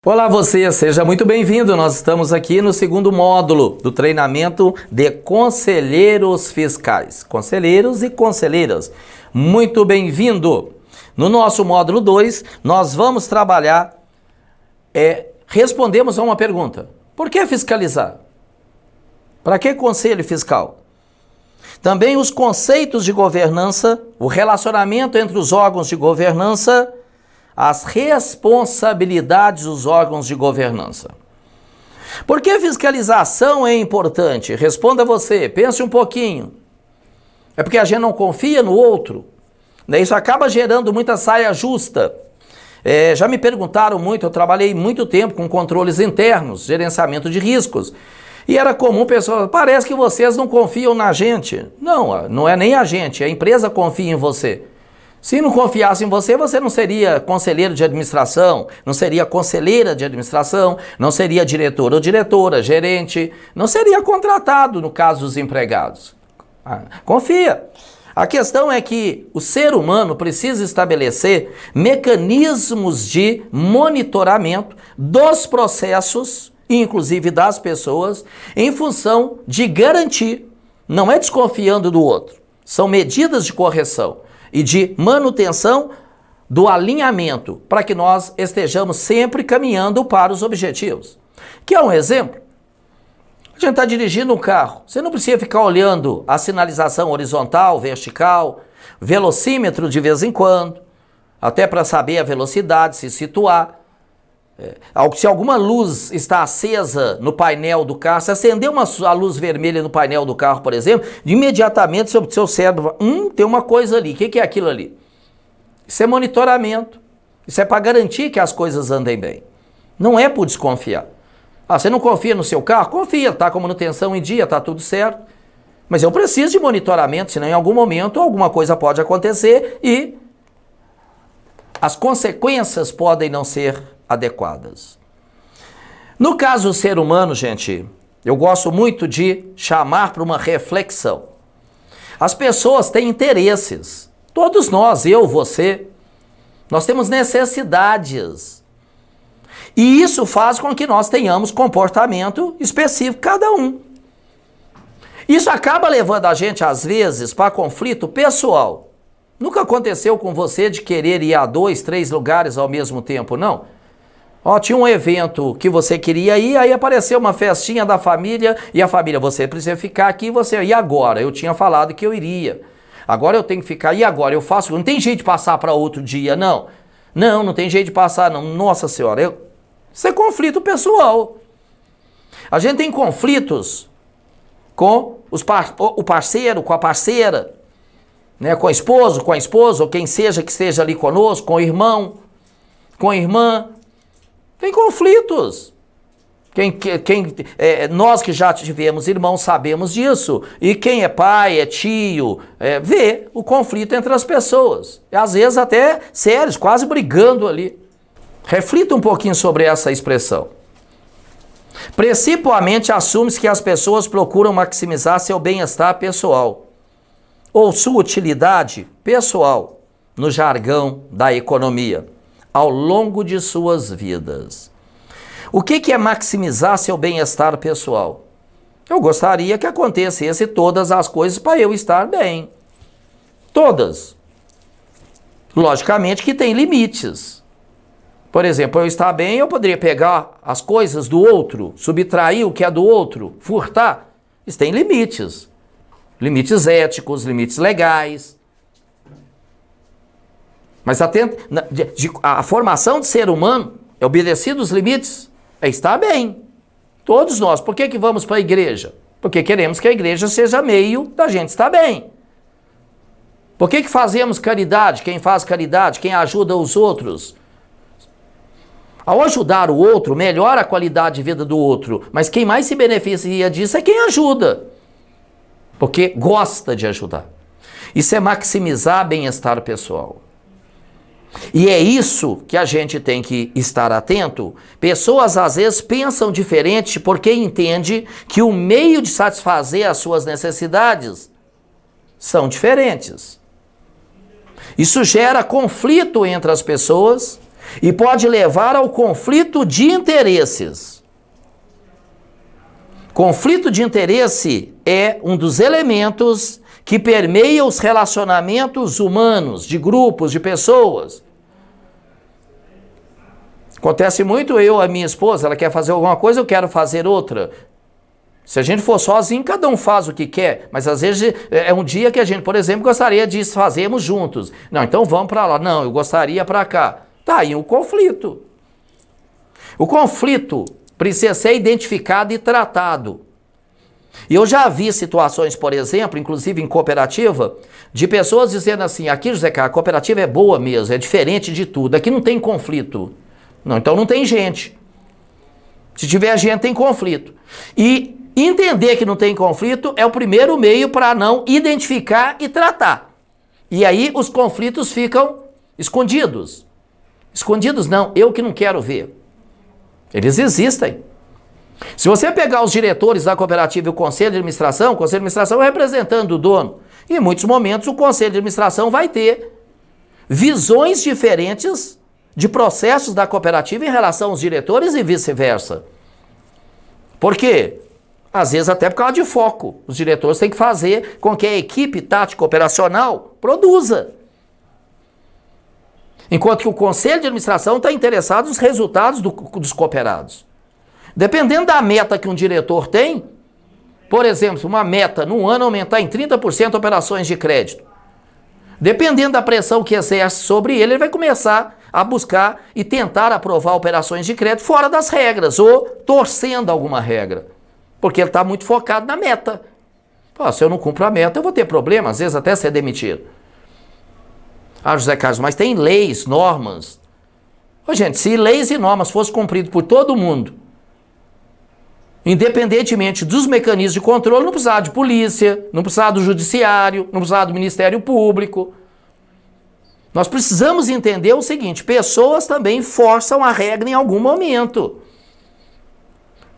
Olá você, seja muito bem-vindo. Nós estamos aqui no segundo módulo do treinamento de conselheiros fiscais. Conselheiros e conselheiras, muito bem-vindo. No nosso módulo 2, nós vamos trabalhar, respondemos a uma pergunta. Por que fiscalizar? Para que conselho fiscal? Também os conceitos de governança, o relacionamento entre os órgãos de governança, as responsabilidades dos órgãos de governança. Por que fiscalização é importante? Responda você, pense um pouquinho. É porque a gente não confia no outro, né? Isso acaba gerando muita saia justa. Já me perguntaram muito, eu trabalhei muito tempo com controles internos, gerenciamento de riscos. E era comum pessoas, parece que vocês não confiam na gente. Não, não é nem a gente, a empresa confia em você. Se não confiasse em você, você não seria conselheiro de administração, não seria conselheira de administração, não seria diretor ou diretora, gerente, não seria contratado no caso dos empregados. Confia. A questão é que o ser humano precisa estabelecer mecanismos de monitoramento dos processos, inclusive das pessoas, em função de garantir, não é desconfiando do outro, são medidas de correção e de manutenção do alinhamento para que nós estejamos sempre caminhando para os objetivos. Que é um exemplo? A gente está dirigindo um carro, você não precisa ficar olhando a sinalização horizontal, vertical, velocímetro de vez em quando, até para saber a velocidade, se situar. Se alguma luz está acesa no painel do carro, se acender a luz vermelha no painel do carro, por exemplo, imediatamente seu cérebro tem uma coisa ali. O que é aquilo ali? Isso é monitoramento. Isso é para garantir que as coisas andem bem. Não é por desconfiar. Você não confia no seu carro? Confia, está com manutenção em dia, está tudo certo. Mas eu preciso de monitoramento, senão em algum momento alguma coisa pode acontecer e as consequências podem não ser adequadas. No caso do ser humano, gente, eu gosto muito de chamar para uma reflexão. As pessoas têm interesses. Todos nós, eu, você, nós temos necessidades. E isso faz com que nós tenhamos comportamento específico, cada um. Isso acaba levando a gente, às vezes, para conflito pessoal. Nunca aconteceu com você de querer ir a 2, 3 lugares ao mesmo tempo, não? Tinha um evento que você queria ir, aí apareceu uma festinha da família, e a família, você precisa ficar aqui, e agora? Eu tinha falado que eu iria. Agora eu tenho que ficar, e agora? Eu faço, não tem jeito de passar para outro dia, não. Não tem jeito de passar, não. Nossa Senhora, isso é conflito pessoal. A gente tem conflitos com o parceiro, com a parceira, né? Com o esposo, com a esposa, ou quem seja que esteja ali conosco, com o irmão, com a irmã. Tem conflitos. Nós que já tivemos irmãos sabemos disso. E quem é pai, é tio, vê o conflito entre as pessoas. E às vezes até sérios, quase brigando ali. Reflita um pouquinho sobre essa expressão. Principalmente assume-se que as pessoas procuram maximizar seu bem-estar pessoal ou sua utilidade pessoal no jargão da economia ao longo de suas vidas. O que é maximizar seu bem-estar pessoal? Eu gostaria que acontecesse todas as coisas para eu estar bem. Todas. Logicamente que tem limites. Por exemplo, eu estar bem, eu poderia pegar as coisas do outro, subtrair o que é do outro, furtar. Isso tem limites. Limites éticos, limites legais. Mas a formação de ser humano é obedecer os limites, é estar bem. Todos nós. Por que vamos para a igreja? Porque queremos que a igreja seja meio da gente estar bem. Por que fazemos caridade? Quem faz caridade, quem ajuda os outros. Ao ajudar o outro, melhora a qualidade de vida do outro. Mas quem mais se beneficia disso é quem ajuda. Porque gosta de ajudar. Isso é maximizar bem-estar pessoal. E é isso que a gente tem que estar atento. Pessoas às vezes pensam diferente porque entendem que o meio de satisfazer as suas necessidades são diferentes. Isso gera conflito entre as pessoas e pode levar ao conflito de interesses. Conflito de interesse é um dos elementos que permeia os relacionamentos humanos, de grupos, de pessoas. Acontece muito a minha esposa, ela quer fazer alguma coisa, eu quero fazer outra. Se a gente for sozinho, cada um faz o que quer, mas às vezes é um dia que a gente, por exemplo, gostaria de fazermos juntos. Não, então vamos para lá. Não, eu gostaria para cá. Tá aí o conflito. O conflito precisa ser identificado e tratado. E eu já vi situações, por exemplo, inclusive em cooperativa, de pessoas dizendo assim, aqui, José Carlos, a cooperativa é boa mesmo, é diferente de tudo, aqui não tem conflito. Não, então não tem gente. Se tiver gente, tem conflito. E entender que não tem conflito é o primeiro meio para não identificar e tratar. E aí os conflitos ficam escondidos. Escondidos não, eu que não quero ver. Eles existem. Se você pegar os diretores da cooperativa e o conselho de administração é representando o dono. E em muitos momentos o conselho de administração vai ter visões diferentes de processos da cooperativa em relação aos diretores e vice-versa. Por quê? Às vezes até por causa de foco. Os diretores têm que fazer com que a equipe tática operacional produza. Enquanto que o conselho de administração está interessado nos resultados dos cooperados. Dependendo da meta que um diretor tem, por exemplo, uma meta no ano aumentar em 30% operações de crédito. Dependendo da pressão que exerce sobre ele, ele vai começar a buscar e tentar aprovar operações de crédito fora das regras ou torcendo alguma regra. Porque ele está muito focado na meta. Pô, se eu não cumpro a meta, eu vou ter problema, às vezes até ser demitido. Ah, José Carlos, mas tem leis, normas. Ô, gente, se leis e normas fossem cumpridas por todo mundo, independentemente dos mecanismos de controle, não precisava de polícia, não precisava do judiciário, não precisava do Ministério Público. Nós precisamos entender o seguinte, pessoas também forçam a regra em algum momento.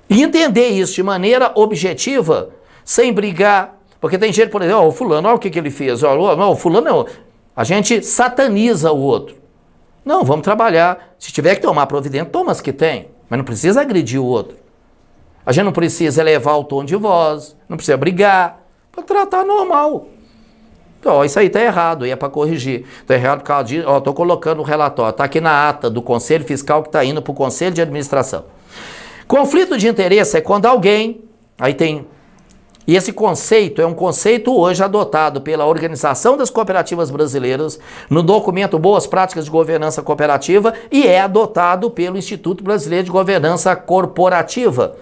E entender isso de maneira objetiva, sem brigar. Porque tem gente, por exemplo, o fulano, olha o que ele fez. O fulano, a gente sataniza o outro. Não, vamos trabalhar. Se tiver que tomar providência, toma as que tem. Mas não precisa agredir o outro. A gente não precisa elevar o tom de voz, não precisa brigar, para tratar normal. Então, isso aí está errado, aí é para corrigir. Está errado por causa disso, estou colocando o relatório, está aqui na ata do Conselho Fiscal que está indo para o Conselho de Administração. Conflito de interesse é quando alguém, aí tem, e esse conceito é um conceito hoje adotado pela Organização das Cooperativas Brasileiras, no documento Boas Práticas de Governança Cooperativa, e é adotado pelo Instituto Brasileiro de Governança Corporativa,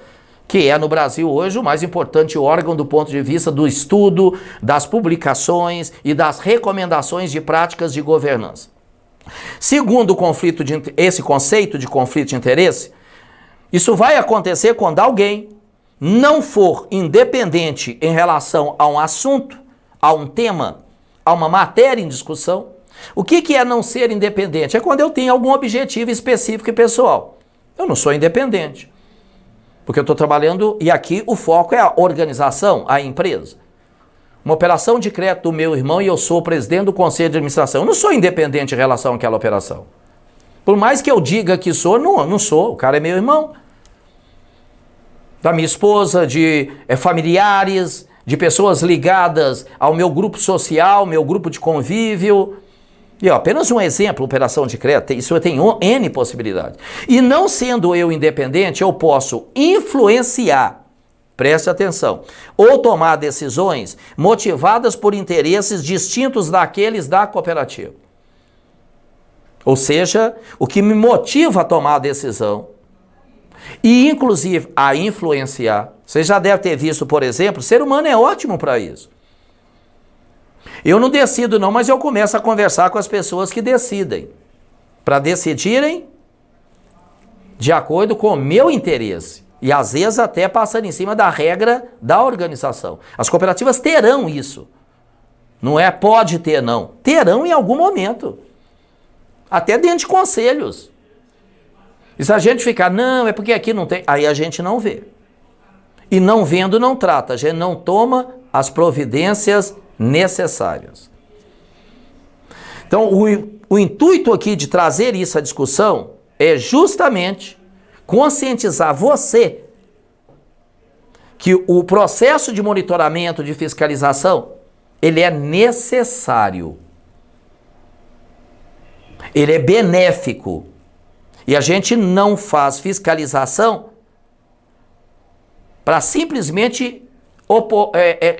que é no Brasil hoje o mais importante órgão do ponto de vista do estudo, das publicações e das recomendações de práticas de governança. Segundo esse conceito de conflito de interesse, isso vai acontecer quando alguém não for independente em relação a um assunto, a um tema, a uma matéria em discussão. O que é não ser independente? É quando eu tenho algum objetivo específico e pessoal. Eu não sou independente. Porque eu estou trabalhando, e aqui o foco é a organização, a empresa. Uma operação de crédito do meu irmão e eu sou o presidente do conselho de administração. Eu não sou independente em relação àquela operação. Por mais que eu diga que sou, não sou. O cara é meu irmão. Da minha esposa, de familiares, de pessoas ligadas ao meu grupo social, meu grupo de convívio. E apenas um exemplo, operação de crédito, isso tem N possibilidades. E não sendo eu independente, eu posso influenciar, preste atenção, ou tomar decisões motivadas por interesses distintos daqueles da cooperativa. Ou seja, o que me motiva a tomar a decisão e inclusive a influenciar. Você já deve ter visto, por exemplo, o ser humano é ótimo para isso. Eu não decido não, mas eu começo a conversar com as pessoas que decidem, para decidirem de acordo com o meu interesse. E às vezes até passando em cima da regra da organização. As cooperativas terão isso. Não é pode ter não. Terão em algum momento. Até dentro de conselhos. E se a gente ficar, não, é porque aqui não tem, aí a gente não vê. E não vendo, não trata. A gente não toma as providências necessárias. Então, o intuito aqui de trazer isso à discussão é justamente conscientizar você que o processo de monitoramento, de fiscalização, ele é necessário. Ele é benéfico. E a gente não faz fiscalização para simplesmente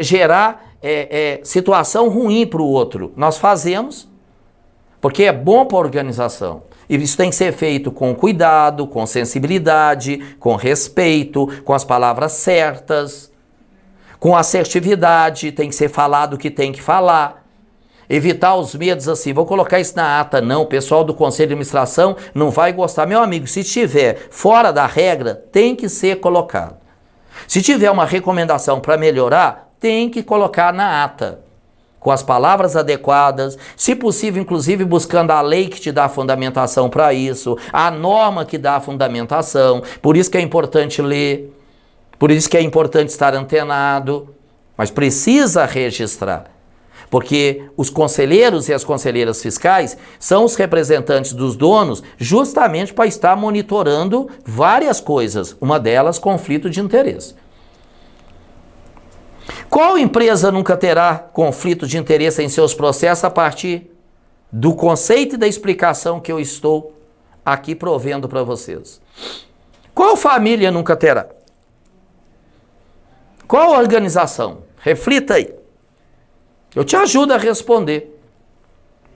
gerar situação ruim para o outro. Nós fazemos porque é bom para a organização. E isso tem que ser feito com cuidado, com sensibilidade, com respeito, com as palavras certas, com assertividade, tem que ser falado o que tem que falar. Evitar os medos assim, vou colocar isso na ata, não, o pessoal do Conselho de Administração não vai gostar. Meu amigo, se estiver fora da regra, tem que ser colocado. Se tiver uma recomendação para melhorar, tem que colocar na ata, com as palavras adequadas, se possível, inclusive buscando a lei que te dá a fundamentação para isso, a norma que dá a fundamentação. Por isso que é importante ler, por isso que é importante estar antenado, mas precisa registrar. Porque os conselheiros e as conselheiras fiscais são os representantes dos donos justamente para estar monitorando várias coisas, uma delas conflito de interesse. Qual empresa nunca terá conflito de interesse em seus processos a partir do conceito e da explicação que eu estou aqui provendo para vocês? Qual família nunca terá? Qual organização? Reflita aí. Eu te ajudo a responder.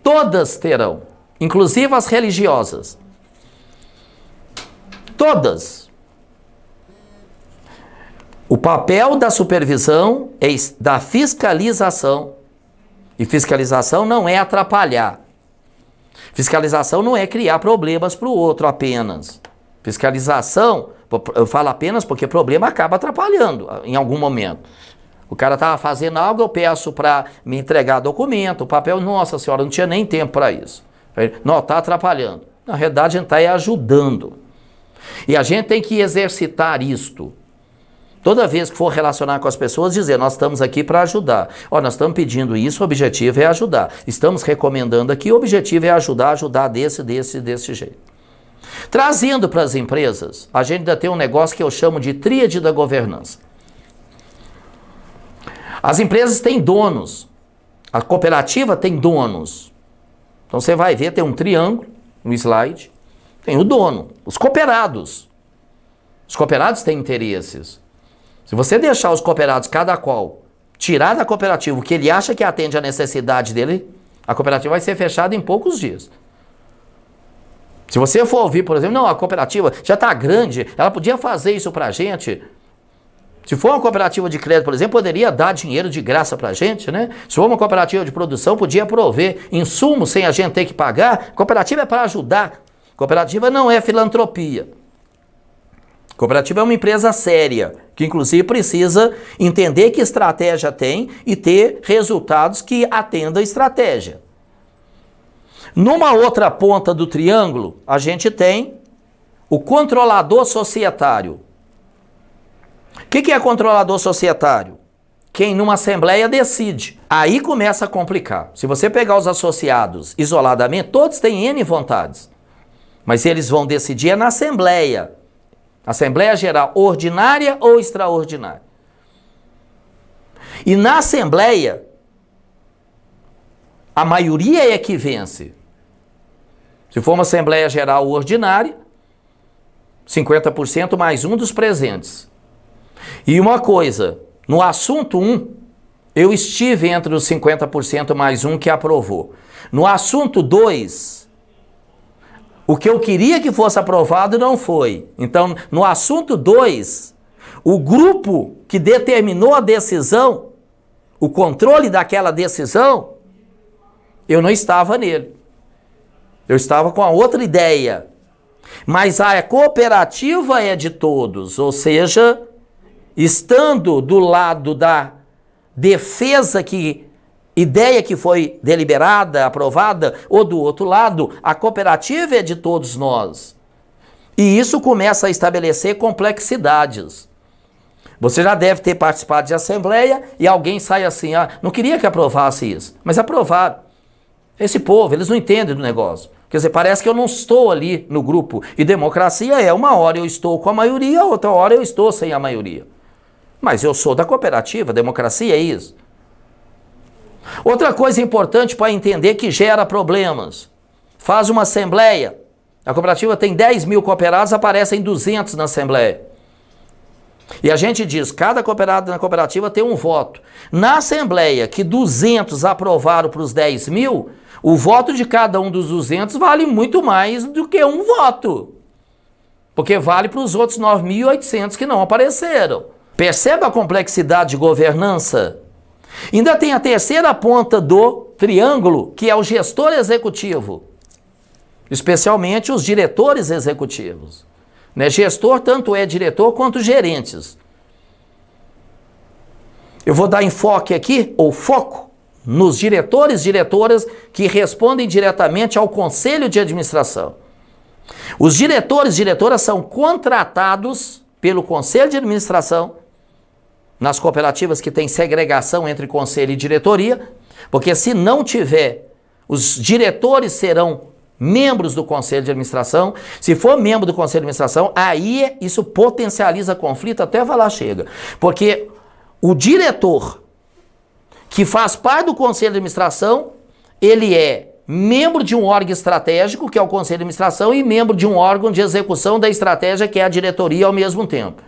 Todas terão, inclusive as religiosas. Todas. O papel da supervisão é da fiscalização. E fiscalização não é atrapalhar. Fiscalização não é criar problemas para o outro apenas. Fiscalização, eu falo apenas porque problema acaba atrapalhando em algum momento. O cara estava fazendo algo, eu peço para me entregar documento, o papel, nossa senhora, não tinha nem tempo para isso. Não, está atrapalhando. Na realidade, a gente está ajudando. E a gente tem que exercitar isto. Toda vez que for relacionar com as pessoas, dizer, nós estamos aqui para ajudar. Ó, nós estamos pedindo isso, o objetivo é ajudar. Estamos recomendando aqui, o objetivo é ajudar desse jeito. Trazendo para as empresas, a gente ainda tem um negócio que eu chamo de tríade da governança. As empresas têm donos, a cooperativa tem donos. Então você vai ver, tem um triângulo no slide, tem o dono, os cooperados. Os cooperados têm interesses. Se você deixar os cooperados, cada qual, tirar da cooperativa o que ele acha que atende à necessidade dele, a cooperativa vai ser fechada em poucos dias. Se você for ouvir, por exemplo, não, a cooperativa já está grande, ela podia fazer isso para a gente. Se for uma cooperativa de crédito, por exemplo, poderia dar dinheiro de graça para a gente, né? Se for uma cooperativa de produção, podia prover insumos sem a gente ter que pagar. Cooperativa é para ajudar. Cooperativa não é filantropia. Cooperativa é uma empresa séria, que inclusive precisa entender que estratégia tem e ter resultados que atendam a estratégia. Numa outra ponta do triângulo, a gente tem o controlador societário. O que é controlador societário? Quem numa assembleia decide. Aí começa a complicar. Se você pegar os associados isoladamente, todos têm N vontades. Mas eles vão decidir na assembleia. Assembleia Geral ordinária ou extraordinária. E na assembleia, a maioria é que vence. Se for uma Assembleia Geral ordinária, 50% mais um dos presentes. E uma coisa, no assunto 1, eu estive entre os 50% mais um que aprovou. No assunto 2, o que eu queria que fosse aprovado não foi. Então, no assunto 2, o grupo que determinou a decisão, o controle daquela decisão, eu não estava nele. Eu estava com a outra ideia. Mas a cooperativa é de todos, ou seja, estando do lado da defesa ideia que foi deliberada, aprovada, ou do outro lado, a cooperativa é de todos nós. E isso começa a estabelecer complexidades. Você já deve ter participado de assembleia e alguém sai assim, não queria que aprovasse isso, mas aprovaram. Esse povo, eles não entendem do negócio. Quer dizer, parece que eu não estou ali no grupo. E democracia é uma hora eu estou com a maioria, outra hora eu estou sem a maioria. Mas eu sou da cooperativa, democracia é isso. Outra coisa importante para entender que gera problemas. Faz uma assembleia. A cooperativa tem 10 mil cooperados, aparecem 200 na assembleia. E a gente diz, cada cooperado na cooperativa tem um voto. Na assembleia, que 200 aprovaram para os 10 mil, o voto de cada um dos 200 vale muito mais do que um voto. Porque vale para os outros 9.800 que não apareceram. Perceba a complexidade de governança? Ainda tem a terceira ponta do triângulo, que é o gestor executivo. Especialmente os diretores executivos. Né? Gestor tanto é diretor quanto gerentes. Eu vou dar enfoque aqui, ou foco, nos diretores e diretoras que respondem diretamente ao conselho de administração. Os diretores e diretoras são contratados pelo conselho de administração, nas cooperativas que tem segregação entre conselho e diretoria, porque se não tiver, os diretores serão membros do conselho de administração. Se for membro do conselho de administração, aí isso potencializa conflito até falar chega. Porque o diretor que faz parte do conselho de administração, ele é membro de um órgão estratégico, que é o conselho de administração, e membro de um órgão de execução da estratégia, que é a diretoria ao mesmo tempo.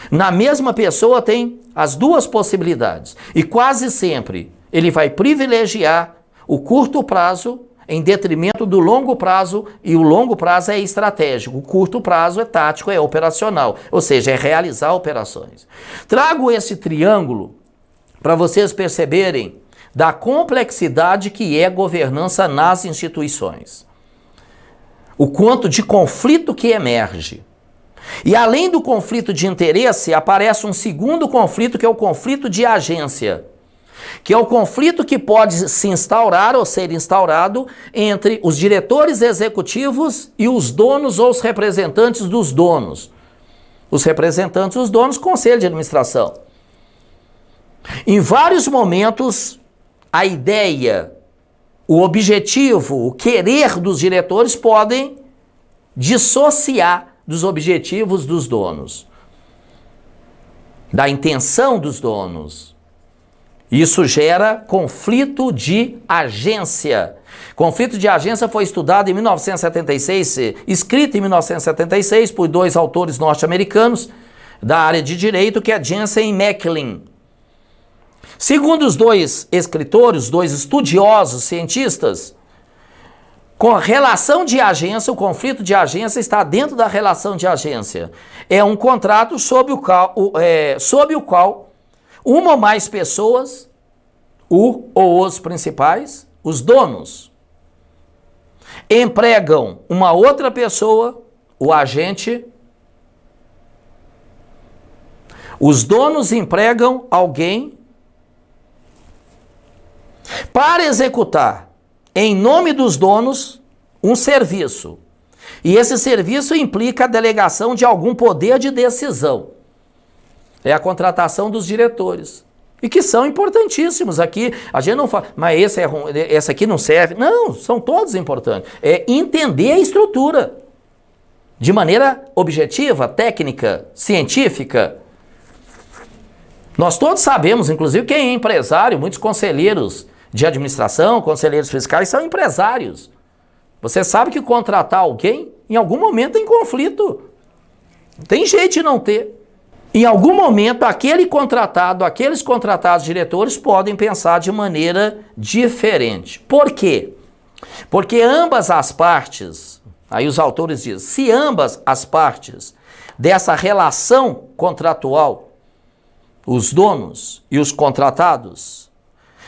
Na mesma pessoa tem as duas possibilidades. E quase sempre ele vai privilegiar o curto prazo em detrimento do longo prazo, e o longo prazo é estratégico, o curto prazo é tático, é operacional, ou seja, é realizar operações. Trago esse triângulo para vocês perceberem da complexidade que é governança nas instituições. O quanto de conflito que emerge. E além do conflito de interesse, aparece um segundo conflito, que é o conflito de agência, que é o conflito que pode se instaurar ou ser instaurado entre os diretores executivos e os donos ou os representantes dos donos. Os representantes dos donos, conselho de administração. Em vários momentos, a ideia, o objetivo, o querer dos diretores podem dissociar dos objetivos dos donos, da intenção dos donos. Isso gera conflito de agência. Conflito de agência foi estudado em 1976, escrito em 1976 por dois autores norte-americanos da área de direito, que é Jensen e Macklin. Segundo os dois escritores, os dois estudiosos cientistas, com a relação de agência, o conflito de agência está dentro da relação de agência. É um contrato sob o qual uma ou mais pessoas, o ou os principais, os donos, empregam uma outra pessoa, o agente. Os donos empregam alguém para executar, em nome dos donos, um serviço. E esse serviço implica a delegação de algum poder de decisão. É a contratação dos diretores. E que são importantíssimos aqui. A gente não fala, mas esse é ruim, esse aqui não serve. Não, são todos importantes. É entender a estrutura de maneira objetiva, técnica, científica. Nós todos sabemos, inclusive quem é empresário, muitos conselheiros de administração, conselheiros fiscais são empresários. Você sabe que contratar alguém, em algum momento tem conflito. Não tem jeito de não ter. Em algum momento, aqueles contratados diretores podem pensar de maneira diferente. Por quê? Porque ambas as partes, aí os autores dizem, se ambas as partes dessa relação contratual, os donos e os contratados,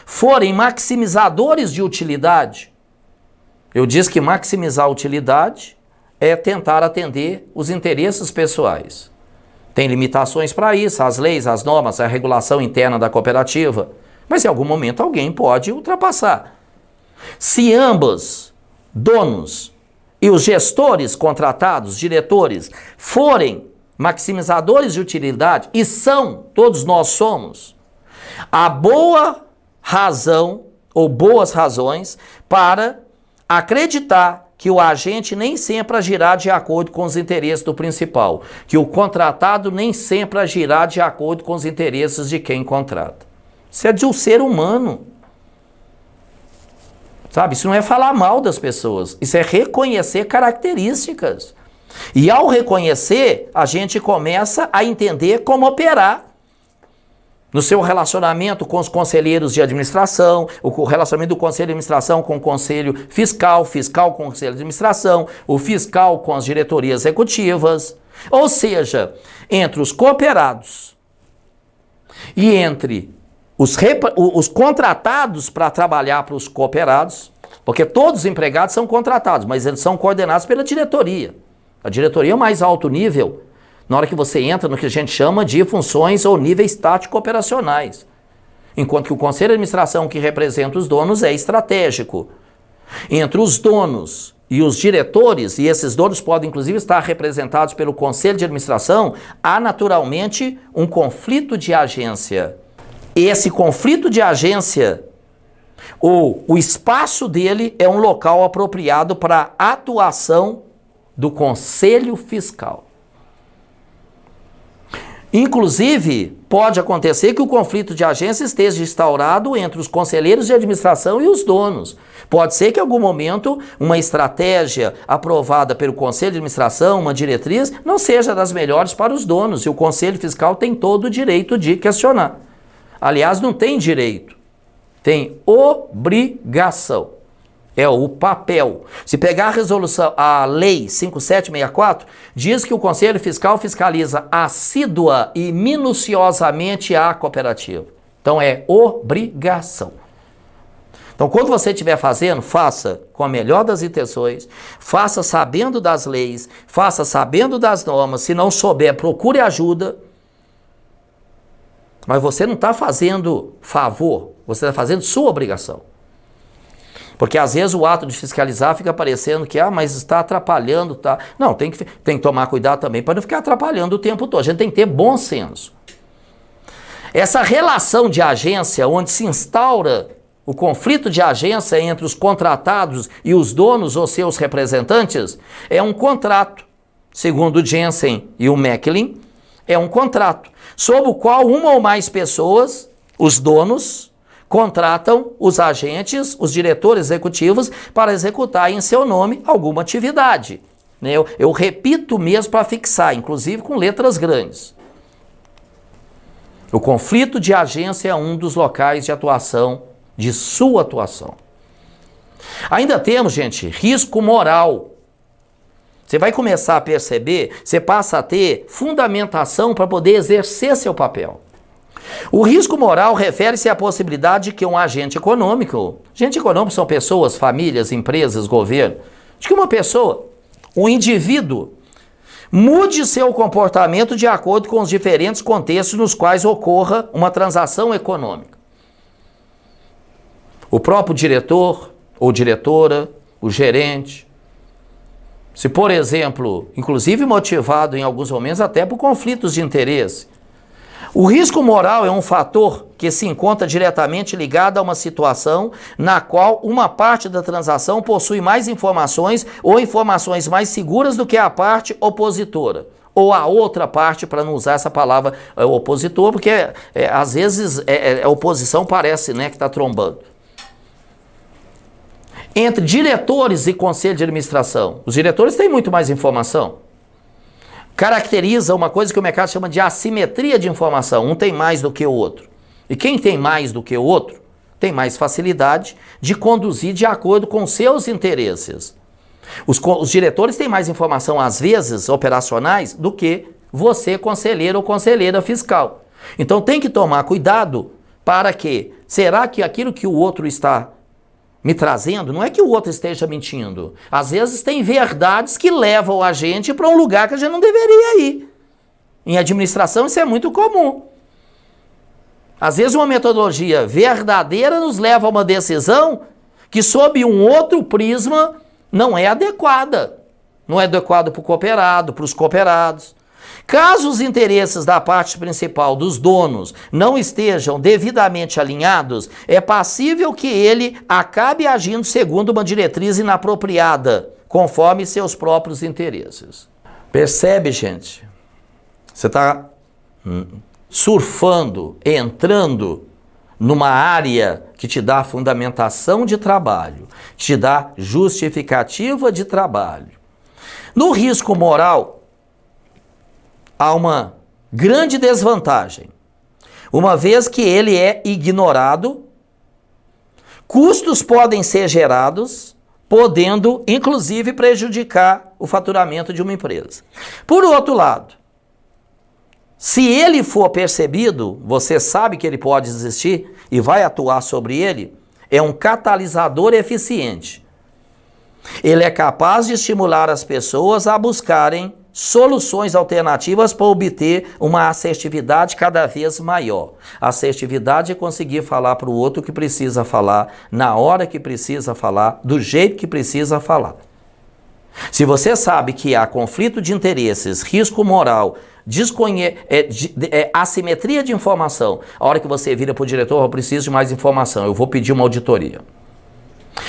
forem maximizadores de utilidade, eu disse que maximizar a utilidade é tentar atender os interesses pessoais. Tem limitações para isso, as leis, as normas, a regulação interna da cooperativa, mas em algum momento alguém pode ultrapassar. Se ambos, donos e os gestores contratados, diretores, forem maximizadores de utilidade, e são, todos nós somos, a boa razão ou boas razões para acreditar que o agente nem sempre agirá de acordo com os interesses do principal, que o contratado nem sempre agirá de acordo com os interesses de quem contrata. Isso é de um ser humano. Sabe, isso não é falar mal das pessoas, isso é reconhecer características. E ao reconhecer, a gente começa a entender como operar. No seu relacionamento com os conselheiros de administração, o relacionamento do conselho de administração com o conselho fiscal, fiscal com o conselho de administração, o fiscal com as diretorias executivas. Ou seja, entre os cooperados e entre os contratados para trabalhar para os cooperados, porque todos os empregados são contratados, mas eles são coordenados pela diretoria. A diretoria é o mais alto nível, na hora que você entra no que a gente chama de funções ou níveis tático-operacionais. Enquanto que o conselho de administração, que representa os donos, é estratégico. Entre os donos e os diretores, e esses donos podem inclusive estar representados pelo conselho de administração, há naturalmente um conflito de agência. Esse conflito de agência, ou o espaço dele, é um local apropriado para a atuação do conselho fiscal. Inclusive, pode acontecer que o conflito de agência esteja instaurado entre os conselheiros de administração e os donos. Pode ser que em algum momento uma estratégia aprovada pelo conselho de administração, uma diretriz, não seja das melhores para os donos, e o conselho fiscal tem todo o direito de questionar. Aliás, não tem direito, tem obrigação. É o papel. Se pegar a resolução, a lei 5764, diz que o Conselho Fiscal fiscaliza assídua e minuciosamente a cooperativa. Então é obrigação. Então quando você estiver fazendo, faça com a melhor das intenções, faça sabendo das leis, faça sabendo das normas. Se não souber, procure ajuda. Mas você não está fazendo favor, você está fazendo sua obrigação. Porque às vezes o ato de fiscalizar fica parecendo que, mas está atrapalhando, tá? Não, tem que tomar cuidado também para não ficar atrapalhando o tempo todo. A gente tem que ter bom senso. Essa relação de agência, onde se instaura o conflito de agência entre os contratados e os donos ou seus representantes, é um contrato. Segundo o Jensen e o Macklin, é um contrato, sob o qual uma ou mais pessoas, os donos, contratam os agentes, os diretores executivos, para executar em seu nome alguma atividade. Eu repito mesmo para fixar, inclusive com letras grandes. O conflito de agência é um dos locais de atuação, de sua atuação. Ainda temos, gente, risco moral. Você vai começar a perceber, você passa a ter fundamentação para poder exercer seu papel. O risco moral refere-se à possibilidade de que um agente econômico são pessoas, famílias, empresas, governo, de que uma pessoa, um indivíduo, mude seu comportamento de acordo com os diferentes contextos nos quais ocorra uma transação econômica. O próprio diretor ou diretora, o gerente, se por exemplo, inclusive motivado em alguns momentos até por conflitos de interesse. O risco moral é um fator que se encontra diretamente ligado a uma situação na qual uma parte da transação possui mais informações ou informações mais seguras do que a parte opositora. Ou a outra parte, para não usar essa palavra opositor, porque às vezes a oposição parece, que está trombando. Entre diretores e conselho de administração, os diretores têm muito mais informação. Caracteriza uma coisa que o mercado chama de assimetria de informação. Um tem mais do que o outro. E quem tem mais do que o outro tem mais facilidade de conduzir de acordo com seus interesses. Os diretores têm mais informação, às vezes, operacionais, do que você, conselheiro ou conselheira fiscal. Então tem que tomar cuidado para que, será que aquilo que o outro está me trazendo, não é que o outro esteja mentindo. Às vezes tem verdades que levam a gente para um lugar que a gente não deveria ir. Em administração isso é muito comum. Às vezes uma metodologia verdadeira nos leva a uma decisão que sob um outro prisma não é adequada. Não é adequado para o cooperado, para os cooperados. Caso os interesses da parte principal dos donos não estejam devidamente alinhados, é passível que ele acabe agindo segundo uma diretriz inapropriada, conforme seus próprios interesses. Percebe, gente? Você está surfando, entrando numa área que te dá fundamentação de trabalho, que te dá justificativa de trabalho. No risco moral, há uma grande desvantagem, uma vez que ele é ignorado, custos podem ser gerados, podendo, inclusive, prejudicar o faturamento de uma empresa. Por outro lado, se ele for percebido, você sabe que ele pode existir e vai atuar sobre ele, é um catalisador eficiente. Ele é capaz de estimular as pessoas a buscarem soluções alternativas para obter uma assertividade cada vez maior. A assertividade é conseguir falar para o outro o que precisa falar, na hora que precisa falar, do jeito que precisa falar. Se você sabe que há conflito de interesses, risco moral, assimetria de informação, a hora que você vira para o diretor, eu preciso de mais informação, eu vou pedir uma auditoria.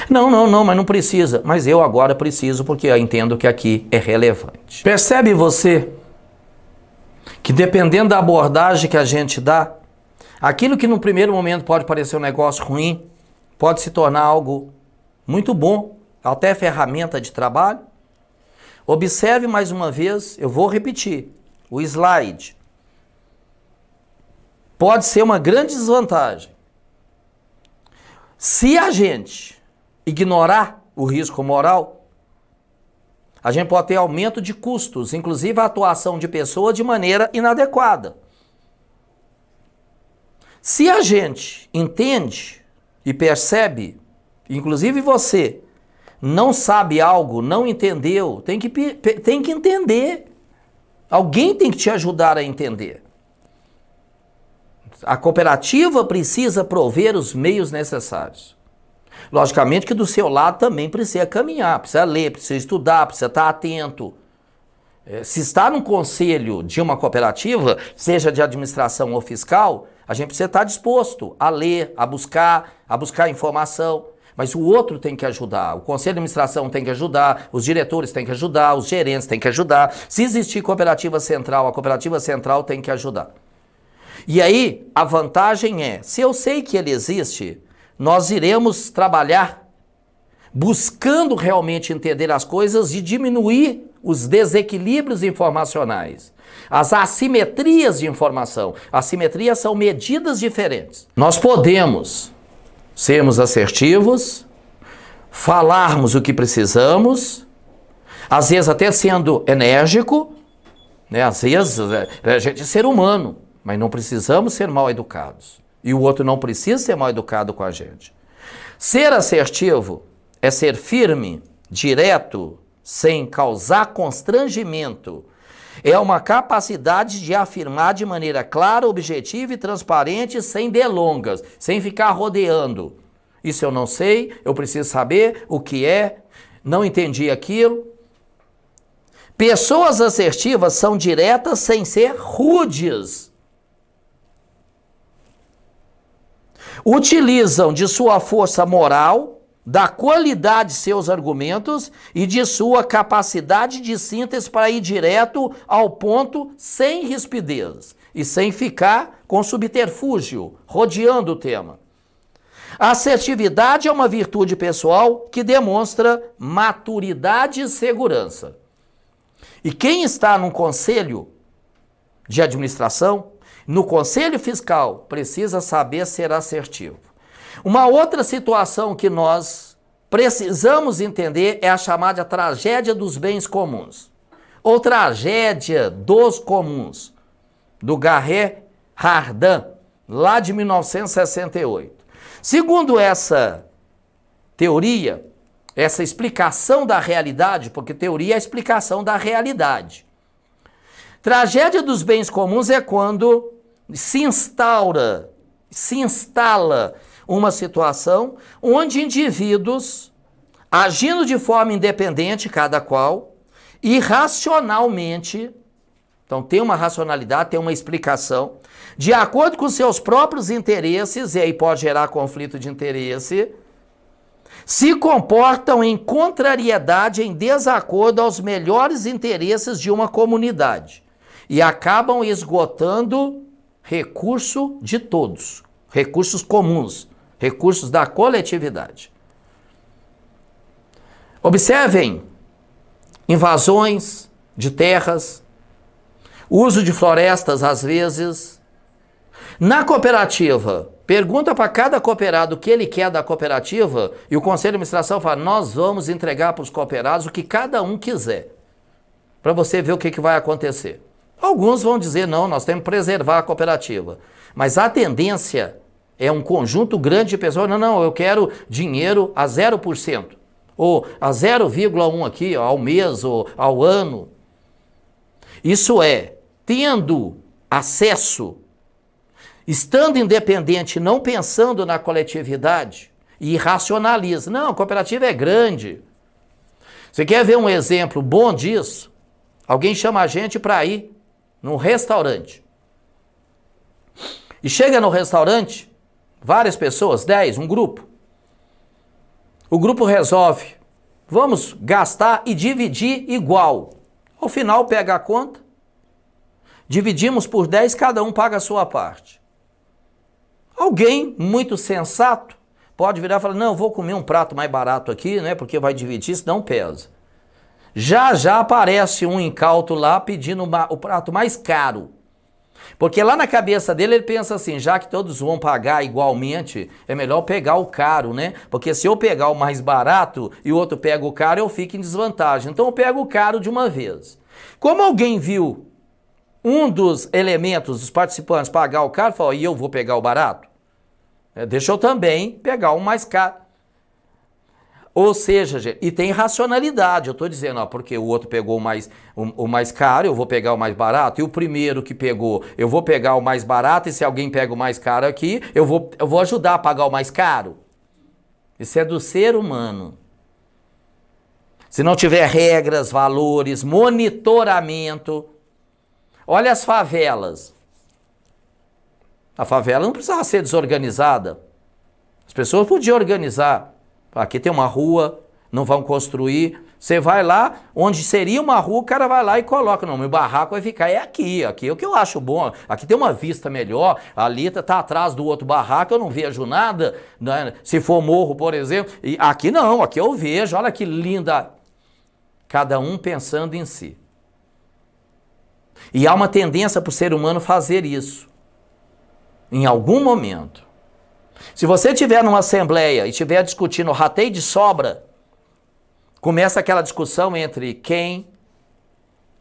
Não, mas não precisa. Mas eu agora preciso porque eu entendo que aqui é relevante. Percebe você que dependendo da abordagem que a gente dá, aquilo que no primeiro momento pode parecer um negócio ruim, pode se tornar algo muito bom, até ferramenta de trabalho? Observe mais uma vez, eu vou repetir, o slide. Pode ser uma grande desvantagem. Se a gente ignorar o risco moral, a gente pode ter aumento de custos, inclusive a atuação de pessoas de maneira inadequada. Se a gente entende e percebe, inclusive você, não sabe algo, não entendeu, tem que entender. Alguém tem que te ajudar a entender. A cooperativa precisa prover os meios necessários. Logicamente que do seu lado também precisa caminhar, precisa ler, precisa estudar, precisa estar atento. Se está num conselho de uma cooperativa, seja de administração ou fiscal, a gente precisa estar disposto a ler, a buscar informação. Mas o outro tem que ajudar, o conselho de administração tem que ajudar, os diretores têm que ajudar, os gerentes têm que ajudar. Se existir cooperativa central, a cooperativa central tem que ajudar. E aí, a vantagem é, se eu sei que ele existe, nós iremos trabalhar buscando realmente entender as coisas e diminuir os desequilíbrios informacionais, as assimetrias de informação. Assimetrias são medidas diferentes. Nós podemos sermos assertivos, falarmos o que precisamos, às vezes até sendo enérgico, né? Às vezes a gente é ser humano, mas não precisamos ser mal educados. E o outro não precisa ser mal educado com a gente. Ser assertivo é ser firme, direto, sem causar constrangimento. É uma capacidade de afirmar de maneira clara, objetiva e transparente, sem delongas, sem ficar rodeando. Isso eu não sei, eu preciso saber o que é, não entendi aquilo. Pessoas assertivas são diretas sem ser rudes. Utilizam de sua força moral, da qualidade de seus argumentos e de sua capacidade de síntese para ir direto ao ponto sem rispidez e sem ficar com subterfúgio, rodeando o tema. A assertividade é uma virtude pessoal que demonstra maturidade e segurança. E quem está num conselho de administração, no conselho fiscal, precisa saber ser assertivo. Uma outra situação que nós precisamos entender é a chamada tragédia dos bens comuns, ou tragédia dos comuns, do Garret Hardin, lá de 1968. Segundo essa teoria, essa explicação da realidade, porque teoria é a explicação da realidade. Tragédia dos bens comuns é quando se instala uma situação onde indivíduos, agindo de forma independente, cada qual, irracionalmente, Então tem uma racionalidade, tem uma explicação. De acordo com seus próprios interesses, e aí pode gerar conflito de interesse, se comportam em contrariedade, em desacordo aos melhores interesses de uma comunidade e acabam esgotando recurso de todos, recursos comuns, recursos da coletividade. Observem invasões de terras, uso de florestas às vezes. Na cooperativa, pergunta para cada cooperado o que ele quer da cooperativa e o conselho de administração fala, nós vamos entregar para os cooperados o que cada um quiser, para você ver o que vai acontecer. Alguns vão dizer, não, nós temos que preservar a cooperativa, mas a tendência é um conjunto grande de pessoas, não, eu quero dinheiro a 0%, ou a 0,1 aqui, ó, ao mês ou ao ano. Isso é, tendo acesso, estando independente, não pensando na coletividade, e racionaliza. Não, a cooperativa é grande. Você quer ver um exemplo bom disso? Alguém chama a gente para ir num restaurante. E chega no restaurante, várias pessoas, 10, um grupo. O grupo resolve, vamos gastar e dividir igual. Ao final pega a conta, dividimos por 10, cada um paga a sua parte. Alguém muito sensato pode virar e falar, não, eu vou comer um prato mais barato aqui, né, porque vai dividir, senão pesa. Já aparece um incauto lá pedindo o prato mais caro. Porque lá na cabeça dele ele pensa assim, já que todos vão pagar igualmente, é melhor pegar o caro, né? Porque se eu pegar o mais barato e o outro pega o caro, eu fico em desvantagem. Então eu pego o caro de uma vez. Como alguém viu um dos elementos dos participantes pagar o caro, falou, e eu vou pegar o barato? Deixa eu também pegar o mais caro. Ou seja, gente, e tem racionalidade, eu estou dizendo, ó, porque o outro pegou o mais caro, eu vou pegar o mais barato, e o primeiro que pegou, eu vou pegar o mais barato, e se alguém pega o mais caro aqui, eu vou ajudar a pagar o mais caro. Isso é do ser humano. Se não tiver regras, valores, monitoramento. Olha as favelas. A favela não precisava ser desorganizada. As pessoas podiam organizar. Aqui tem uma rua, não vão construir. Você vai lá, onde seria uma rua, o cara vai lá e coloca. Não, meu barraco vai ficar aqui é o que eu acho bom. Aqui tem uma vista melhor, ali tá atrás do outro barraco, eu não vejo nada. Né? Se for morro, por exemplo. E aqui não, aqui eu vejo, olha que linda. Cada um pensando em si. E há uma tendência para o ser humano fazer isso. Em algum momento. Se você estiver numa assembleia e estiver discutindo rateio de sobra, começa aquela discussão entre quem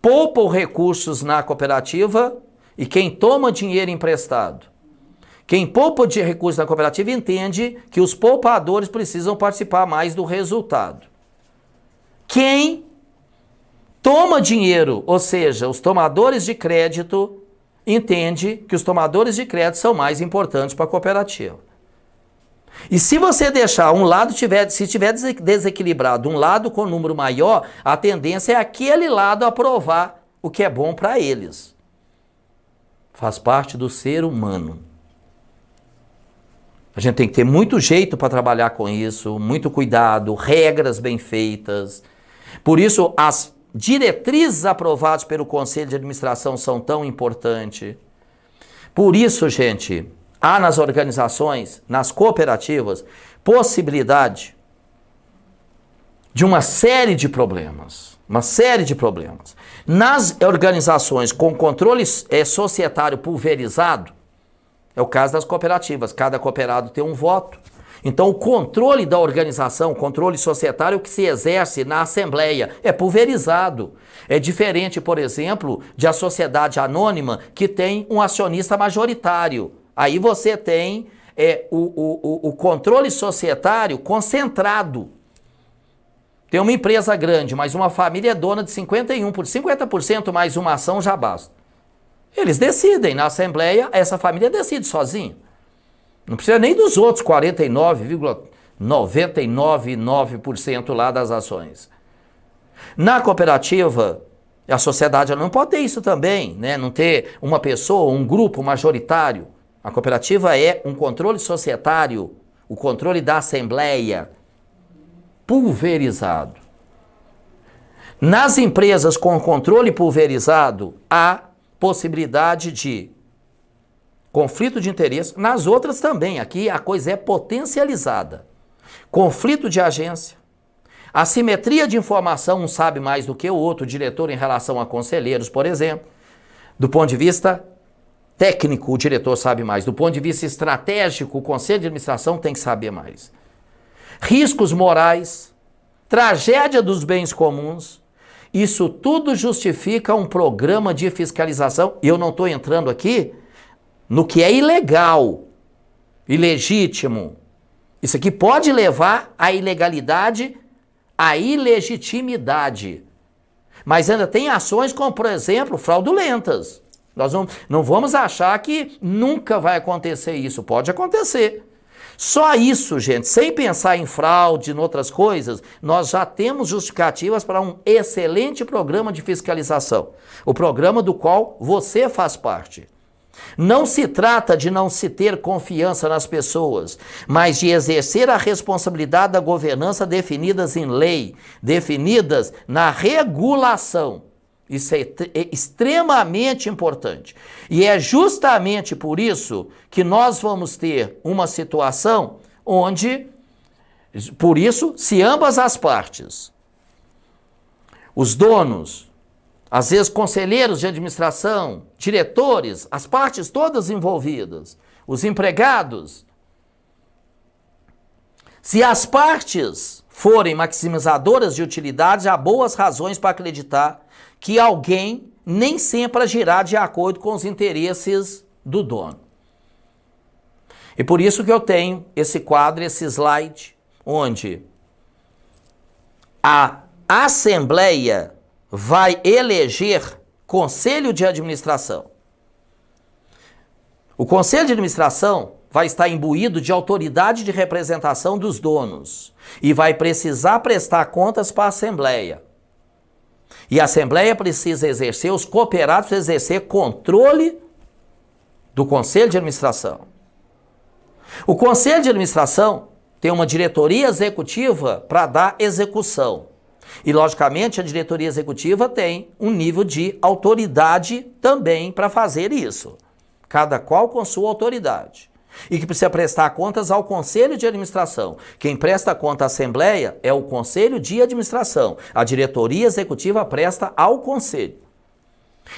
poupa os recursos na cooperativa e quem toma dinheiro emprestado. Quem poupa de recursos na cooperativa entende que os poupadores precisam participar mais do resultado. Quem toma dinheiro, ou seja, os tomadores de crédito, entende que os tomadores de crédito são mais importantes para a cooperativa. E se você deixar um lado, se estiver desequilibrado, um lado com número maior, a tendência é aquele lado aprovar o que é bom para eles. Faz parte do ser humano. A gente tem que ter muito jeito para trabalhar com isso, muito cuidado, regras bem feitas. Por isso, as diretrizes aprovadas pelo Conselho de Administração são tão importantes. Por isso, gente, há nas organizações, nas cooperativas, possibilidade de uma série de problemas. Uma série de problemas. Nas organizações com controle societário pulverizado, é o caso das cooperativas. Cada cooperado tem um voto. Então, o controle da organização, o controle societário que se exerce na assembleia é pulverizado. É diferente, por exemplo, de a sociedade anônima que tem um acionista majoritário. Aí você tem o controle societário concentrado. Tem uma empresa grande, mas uma família é dona de 50% mais uma ação já basta. Eles decidem, na Assembleia, essa família decide sozinha. Não precisa nem dos outros 49,999% lá das ações. Na cooperativa, E a sociedade ela não pode ter isso também, né? Não ter uma pessoa, um grupo majoritário. A cooperativa é um controle societário, o controle da assembleia, pulverizado. Nas empresas com controle pulverizado, há possibilidade de conflito de interesse. Nas outras também, aqui a coisa é potencializada. Conflito de agência. Assimetria de informação, um sabe mais do que o outro, o diretor em relação a conselheiros, por exemplo. Do ponto de vista técnico, o diretor sabe mais. Do ponto de vista estratégico, o conselho de administração tem que saber mais. Riscos morais, tragédia dos bens comuns, isso tudo justifica um programa de fiscalização. E eu não estou entrando aqui no que é ilegal, ilegítimo. Isso aqui pode levar à ilegalidade, à ilegitimidade. Mas ainda tem ações como, por exemplo, fraudulentas. Nós não vamos achar que nunca vai acontecer isso. Pode acontecer. Só isso, gente, sem pensar em fraude e em outras coisas, nós já temos justificativas para um excelente programa de fiscalização. O programa do qual você faz parte. Não se trata de não se ter confiança nas pessoas, mas de exercer a responsabilidade da governança definidas em lei, definidas na regulação. Isso é extremamente importante. E é justamente por isso que nós vamos ter uma situação onde, por isso, se ambas as partes, os donos, às vezes conselheiros de administração, diretores, as partes todas envolvidas, os empregados, se as partes forem maximizadoras de utilidades, há boas razões para acreditar que alguém nem sempre agirá de acordo com os interesses do dono. E por isso que eu tenho esse quadro, esse slide, onde a Assembleia vai eleger conselho de administração. O conselho de administração vai estar imbuído de autoridade de representação dos donos e vai precisar prestar contas para a Assembleia. E a Assembleia precisa exercer, os cooperados precisam exercer controle do Conselho de Administração. O Conselho de Administração tem uma diretoria executiva para dar execução. E, logicamente, a diretoria executiva tem um nível de autoridade também para fazer isso. Cada qual com sua autoridade. E que precisa prestar contas ao Conselho de Administração. Quem presta conta à Assembleia é o Conselho de Administração. A diretoria executiva presta ao Conselho.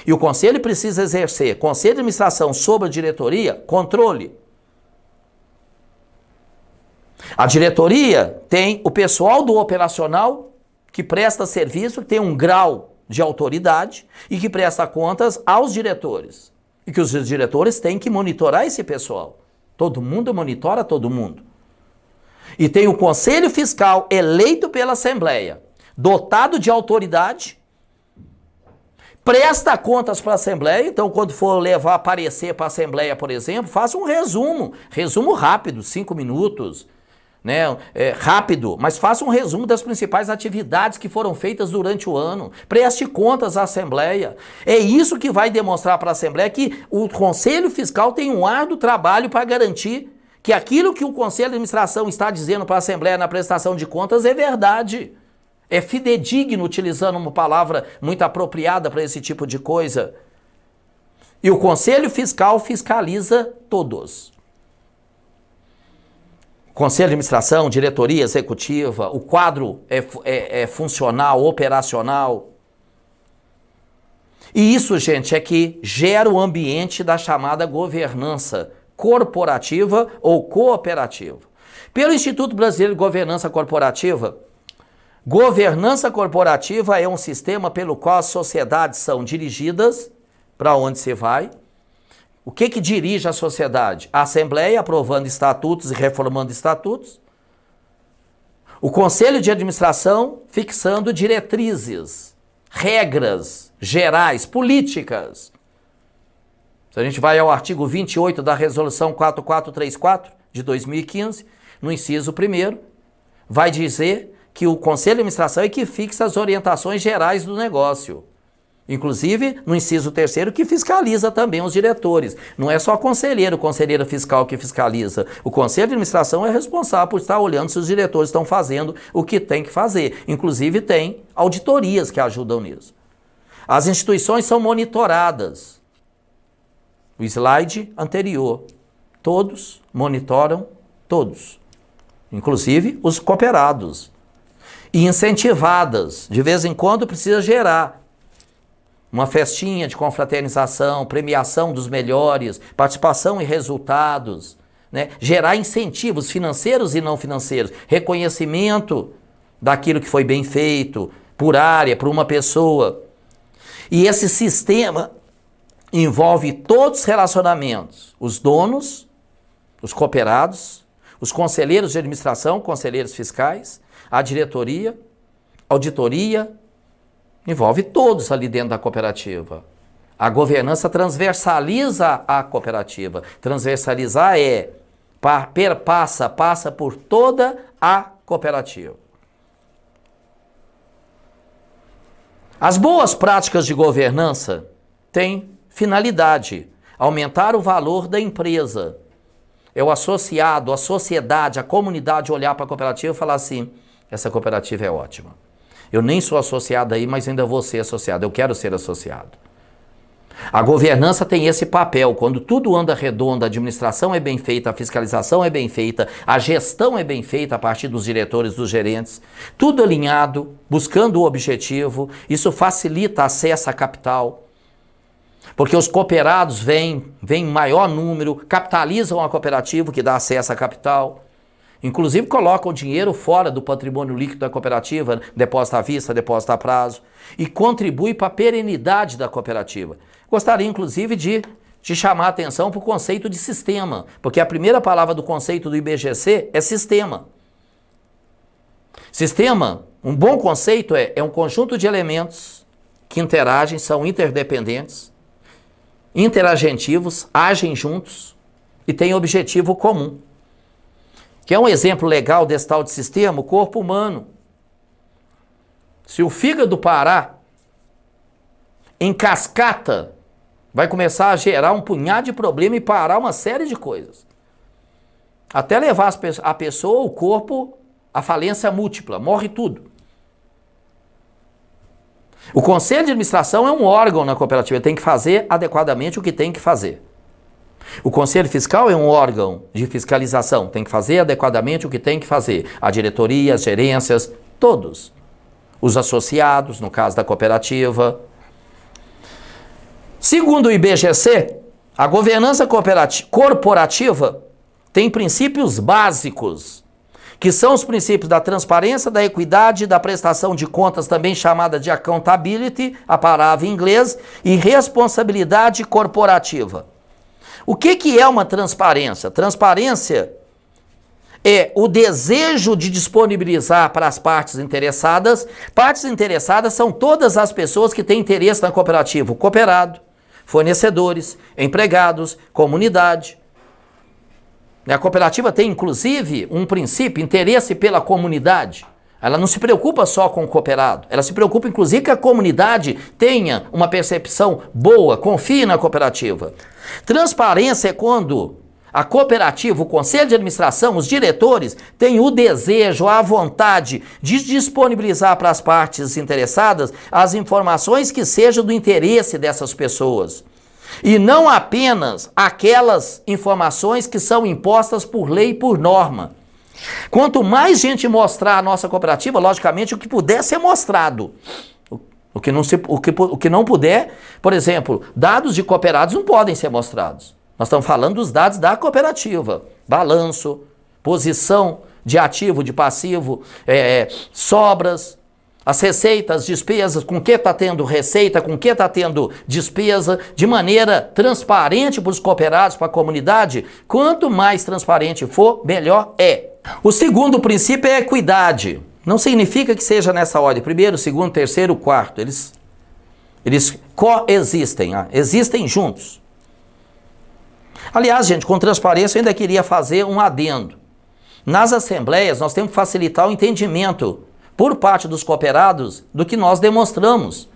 E o Conselho precisa exercer, Conselho de Administração sobre a diretoria, controle. A diretoria tem o pessoal do operacional que presta serviço, que tem um grau de autoridade e que presta contas aos diretores. E que os diretores têm que monitorar esse pessoal. Todo mundo monitora todo mundo. E tem o Conselho Fiscal eleito pela Assembleia, dotado de autoridade, presta contas para a Assembleia. Então, quando for levar parecer para a Assembleia, por exemplo, faça um resumo rápido, 5 minutos, né? Rápido, mas faça um resumo das principais atividades que foram feitas durante o ano. Preste contas à Assembleia. É isso que vai demonstrar para a Assembleia que o Conselho Fiscal tem um árduo trabalho para garantir que aquilo que o Conselho de Administração está dizendo para a Assembleia na prestação de contas é verdade. É fidedigno, utilizando uma palavra muito apropriada para esse tipo de coisa. E o Conselho Fiscal fiscaliza todos. Conselho de Administração, diretoria executiva, o quadro é funcional, operacional. E isso, gente, é que gera o ambiente da chamada governança corporativa ou cooperativa. Pelo Instituto Brasileiro de Governança Corporativa, governança corporativa é um sistema pelo qual as sociedades são dirigidas para onde se vai. O que dirige a sociedade? A Assembleia aprovando estatutos e reformando estatutos. O Conselho de Administração fixando diretrizes, regras gerais, políticas. Se a gente vai ao artigo 28 da Resolução 4434 de 2015, no inciso 1º, vai dizer que o Conselho de Administração é que fixa as orientações gerais do negócio. Inclusive, no inciso 3º, que fiscaliza também os diretores. Não é só conselheiro, conselheira fiscal que fiscaliza. O conselho de administração é responsável por estar olhando se os diretores estão fazendo o que tem que fazer. Inclusive, tem auditorias que ajudam nisso. As instituições são monitoradas. O slide anterior. Todos monitoram todos. Inclusive, os cooperados. E incentivadas. De vez em quando precisa gerar uma festinha de confraternização, premiação dos melhores, participação em resultados, né? Gerar incentivos financeiros e não financeiros, reconhecimento daquilo que foi bem feito, por área, por uma pessoa. E esse sistema envolve todos os relacionamentos, os donos, os cooperados, os conselheiros de administração, conselheiros fiscais, a diretoria, auditoria, envolve todos ali dentro da cooperativa. A governança transversaliza a cooperativa. Transversalizar passa por toda a cooperativa. As boas práticas de governança têm finalidade: aumentar o valor da empresa. É o associado, a sociedade, a comunidade olhar para a cooperativa e falar assim: essa cooperativa é ótima. Eu nem sou associado aí, mas ainda vou ser associado. Eu quero ser associado. A governança tem esse papel. Quando tudo anda redondo, a administração é bem feita, a fiscalização é bem feita, a gestão é bem feita a partir dos diretores, dos gerentes, tudo alinhado, buscando o objetivo. Isso facilita acesso a capital, porque os cooperados vêm em maior número, capitalizam a cooperativa, que dá acesso a capital. Inclusive colocam o dinheiro fora do patrimônio líquido da cooperativa, depósito à vista, depósito a prazo, e contribui para a perenidade da cooperativa. Gostaria, inclusive, de chamar a atenção para o conceito de sistema, porque a primeira palavra do conceito do IBGC é sistema. Sistema, um bom conceito é um conjunto de elementos que interagem, são interdependentes, interagentivos, agem juntos e têm objetivo comum. Que é um exemplo legal desse tal de sistema, o corpo humano. Se o fígado parar, em cascata, vai começar a gerar um punhado de problema e parar uma série de coisas. Até levar a pessoa, o corpo, à falência múltipla, morre tudo. O conselho de administração é um órgão na cooperativa, tem que fazer adequadamente o que tem que fazer. O conselho fiscal é um órgão de fiscalização, tem que fazer adequadamente o que tem que fazer. A diretoria, as gerências, todos. Os associados, no caso da cooperativa. Segundo o IBGC, a governança corporativa tem princípios básicos, que são os princípios da transparência, da equidade, da prestação de contas, também chamada de accountability, a palavra em inglês, e responsabilidade corporativa. O que é uma transparência? Transparência é o desejo de disponibilizar para as partes interessadas. Partes interessadas são todas as pessoas que têm interesse na cooperativa. O cooperado, fornecedores, empregados, comunidade. A cooperativa tem, inclusive, um princípio, interesse pela comunidade. Ela não se preocupa só com o cooperado, ela se preocupa, inclusive, que a comunidade tenha uma percepção boa, confie na cooperativa. Transparência é quando a cooperativa, o conselho de administração, os diretores têm o desejo, a vontade de disponibilizar para as partes interessadas as informações que sejam do interesse dessas pessoas. E não apenas aquelas informações que são impostas por lei e por norma. Quanto mais gente mostrar a nossa cooperativa, logicamente, o que puder ser mostrado. O que não puder, por exemplo, dados de cooperados não podem ser mostrados. Nós estamos falando dos dados da cooperativa. Balanço, posição de ativo, de passivo, sobras, as receitas, despesas, com que está tendo receita, com que está tendo despesa, de maneira transparente para os cooperados, para a comunidade. Quanto mais transparente for, melhor é. O segundo princípio é a equidade. Não significa que seja nessa ordem. Primeiro, segundo, terceiro, quarto. Eles coexistem, existem juntos. Aliás, gente, com transparência eu ainda queria fazer um adendo. Nas assembleias, nós temos que facilitar o entendimento por parte dos cooperados do que nós demonstramos.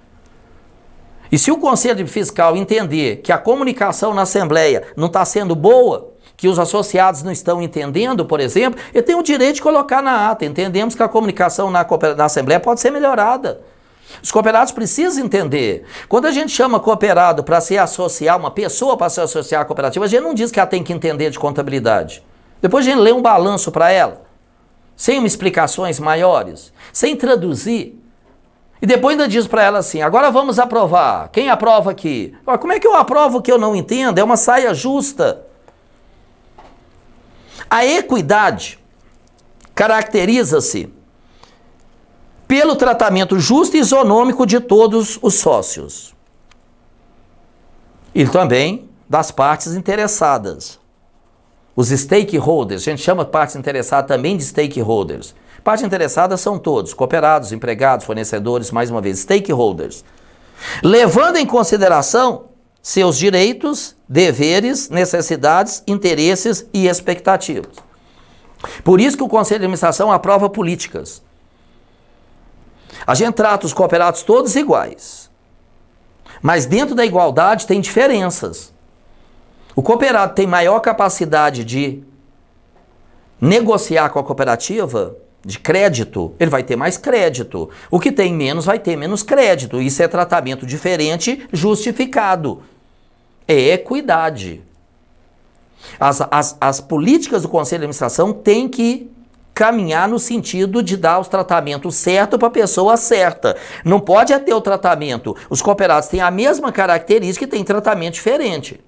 E se o Conselho Fiscal entender que a comunicação na Assembleia não está sendo boa, que os associados não estão entendendo, por exemplo, ele tem o direito de colocar na ata. Entendemos que a comunicação na Assembleia pode ser melhorada. Os cooperados precisam entender. Quando a gente chama cooperado para se associar, uma pessoa para se associar à cooperativa, a gente não diz que ela tem que entender de contabilidade. Depois a gente lê um balanço para ela, sem explicações maiores, sem traduzir. E depois ainda diz para ela assim, agora vamos aprovar. Quem aprova aqui? Como é que eu aprovo o que eu não entendo? É uma saia justa. A equidade caracteriza-se pelo tratamento justo e isonômico de todos os sócios. E também das partes interessadas. Os stakeholders, a gente chama partes interessadas também de stakeholders. Partes interessadas são todos, cooperados, empregados, fornecedores, mais uma vez, stakeholders. Levando em consideração seus direitos, deveres, necessidades, interesses e expectativas. Por isso que o Conselho de Administração aprova políticas. A gente trata os cooperados todos iguais. Mas dentro da igualdade tem diferenças. O cooperado tem maior capacidade de negociar com a cooperativa, de crédito, ele vai ter mais crédito. O que tem menos vai ter menos crédito. Isso é tratamento diferente, justificado. É equidade. As políticas do Conselho de Administração têm que caminhar no sentido de dar os tratamentos certos para a pessoa certa. Não pode ter o tratamento. Os cooperados têm a mesma característica e têm tratamento diferente.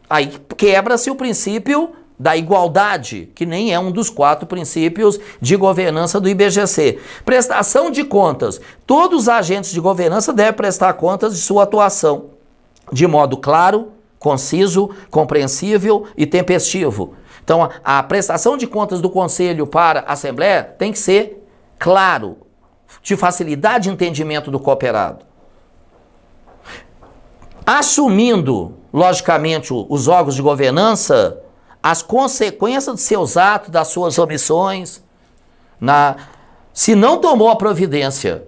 Aí quebra-se o princípio da igualdade, que nem é um dos 4 princípios de governança do IBGC. Prestação de contas. Todos os agentes de governança devem prestar contas de sua atuação, de modo claro, conciso, compreensível e tempestivo. Então, a prestação de contas do Conselho para a Assembleia tem que ser claro, de facilidade de entendimento do cooperado. Assumindo, logicamente, os órgãos de governança, as consequências dos seus atos, das suas omissões. Se não tomou a providência,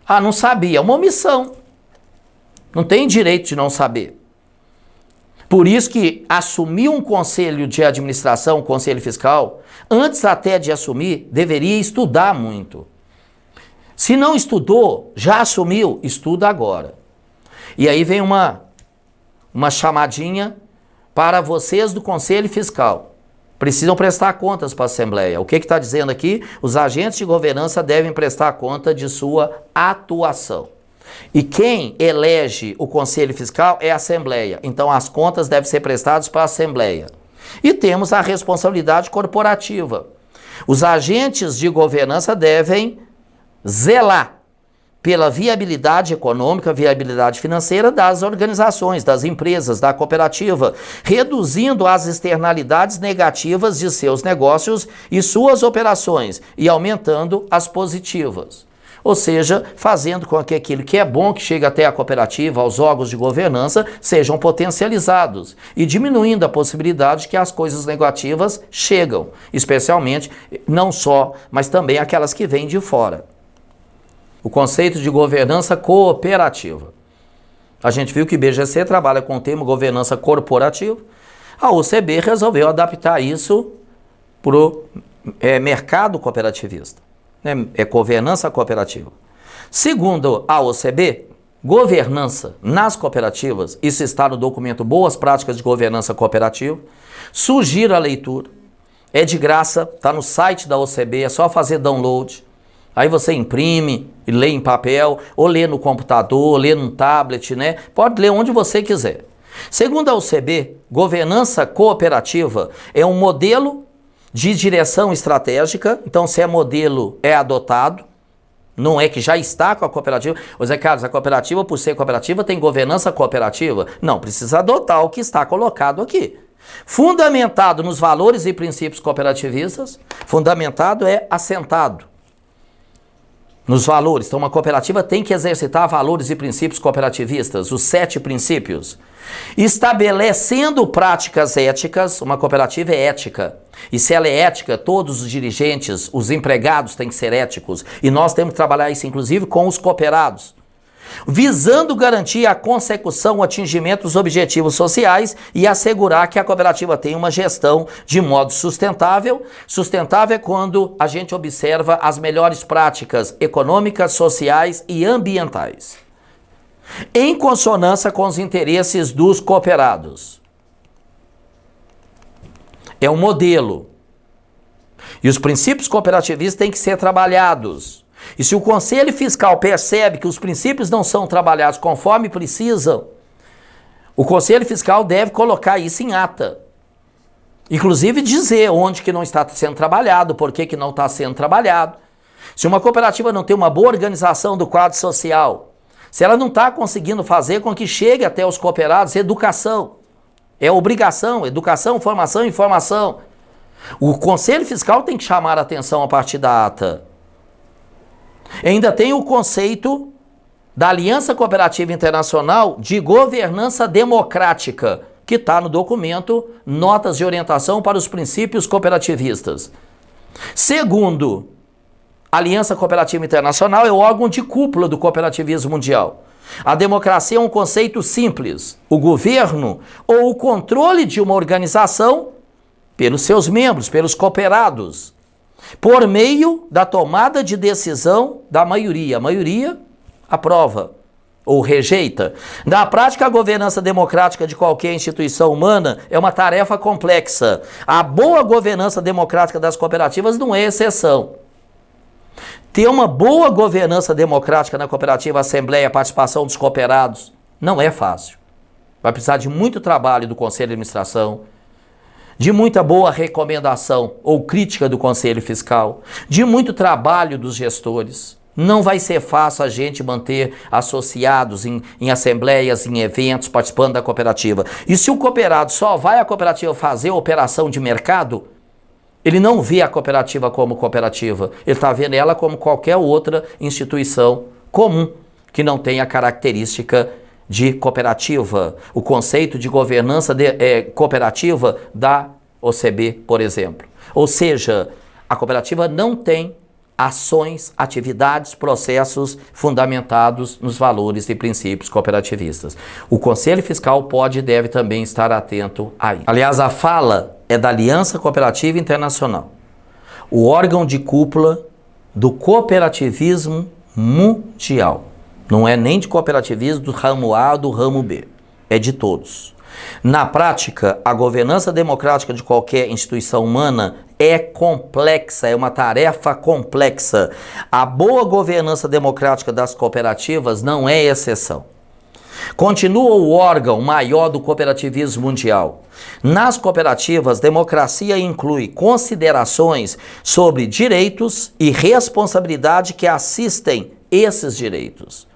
não sabia, é uma omissão. Não tem direito de não saber. Por isso que assumir um conselho de administração, um conselho fiscal, antes até de assumir, deveria estudar muito. Se não estudou, já assumiu, estuda agora. E aí vem uma chamadinha para vocês do Conselho Fiscal. Precisam prestar contas para a Assembleia. O que está dizendo aqui? Os agentes de governança devem prestar conta de sua atuação. E quem elege o Conselho Fiscal é a Assembleia. Então as contas devem ser prestadas para a Assembleia. E temos a responsabilidade corporativa. Os agentes de governança devem zelar pela viabilidade econômica, viabilidade financeira das organizações, das empresas, da cooperativa, reduzindo as externalidades negativas de seus negócios e suas operações e aumentando as positivas. Ou seja, fazendo com que aquilo que é bom que chega até a cooperativa, aos órgãos de governança, sejam potencializados e diminuindo a possibilidade de que as coisas negativas chegam, especialmente, não só, mas também aquelas que vêm de fora. O conceito de governança cooperativa. A gente viu que o IBGC trabalha com o termo governança corporativa. A OCB resolveu adaptar isso para o mercado cooperativista. É governança cooperativa. Segundo a OCB, governança nas cooperativas, isso está no documento Boas Práticas de Governança Cooperativa, sugiro a leitura, é de graça, está no site da OCB, é só fazer download, aí você imprime e lê em papel, ou lê no computador, ou lê num tablet, né? Pode ler onde você quiser. Segundo a OCB, governança cooperativa é um modelo de direção estratégica, então se é modelo, é adotado, não é que já está com a cooperativa. Ô Zé Carlos, a cooperativa, por ser cooperativa, tem governança cooperativa? Não, precisa adotar o que está colocado aqui. Fundamentado nos valores e princípios cooperativistas, fundamentado é assentado nos valores. Então uma cooperativa tem que exercitar valores e princípios cooperativistas, os 7 princípios. Estabelecendo práticas éticas, uma cooperativa é ética. E se ela é ética, todos os dirigentes, os empregados têm que ser éticos. E nós temos que trabalhar isso, inclusive, com os cooperados. visando garantir a consecução, o atingimento dos objetivos sociais e assegurar que a cooperativa tenha uma gestão de modo sustentável. Sustentável é quando a gente observa as melhores práticas econômicas, sociais e ambientais, em consonância com os interesses dos cooperados. É um modelo. E os princípios cooperativistas têm que ser trabalhados. E se o Conselho Fiscal percebe que os princípios não são trabalhados conforme precisam, o Conselho Fiscal deve colocar isso em ata. Inclusive dizer onde que não está sendo trabalhado, por que não está sendo trabalhado. Se uma cooperativa não tem uma boa organização do quadro social, se ela não está conseguindo fazer com que chegue até os cooperados educação, é obrigação, educação, formação e informação. O Conselho Fiscal tem que chamar a atenção a partir da ata. Ainda tem o conceito da Aliança Cooperativa Internacional de governança democrática, que está no documento Notas de Orientação para os Princípios Cooperativistas. Segundo, a Aliança Cooperativa Internacional é o órgão de cúpula do cooperativismo mundial. A democracia é um conceito simples. O governo ou o controle de uma organização pelos seus membros, pelos cooperados, por meio da tomada de decisão da maioria. A maioria aprova ou rejeita. Na prática, a governança democrática de qualquer instituição humana é uma tarefa complexa. A boa governança democrática das cooperativas não é exceção. Ter uma boa governança democrática na cooperativa, assembleia, participação dos cooperados, não é fácil. Vai precisar de muito trabalho do Conselho de Administração, de muita boa recomendação ou crítica do Conselho Fiscal, de muito trabalho dos gestores. Não vai ser fácil a gente manter associados em assembleias, em eventos, participando da cooperativa. E se o cooperado só vai à cooperativa fazer operação de mercado, ele não vê a cooperativa como cooperativa. Ele está vendo ela como qualquer outra instituição comum, que não tem a característica de cooperativa, o conceito de governança cooperativa da OCB, por exemplo. Ou seja, a cooperativa não tem ações, atividades, processos fundamentados nos valores e princípios cooperativistas. O Conselho Fiscal pode e deve também estar atento a isso. Aliás, a fala é da Aliança Cooperativa Internacional, o órgão de cúpula do cooperativismo mundial. Não é nem de cooperativismo do ramo A ou do ramo B, é de todos. Na prática, a governança democrática de qualquer instituição humana é complexa, é uma tarefa complexa. A boa governança democrática das cooperativas não é exceção. Continua o órgão maior do cooperativismo mundial. Nas cooperativas, democracia inclui considerações sobre direitos e responsabilidade que assistem esses direitos.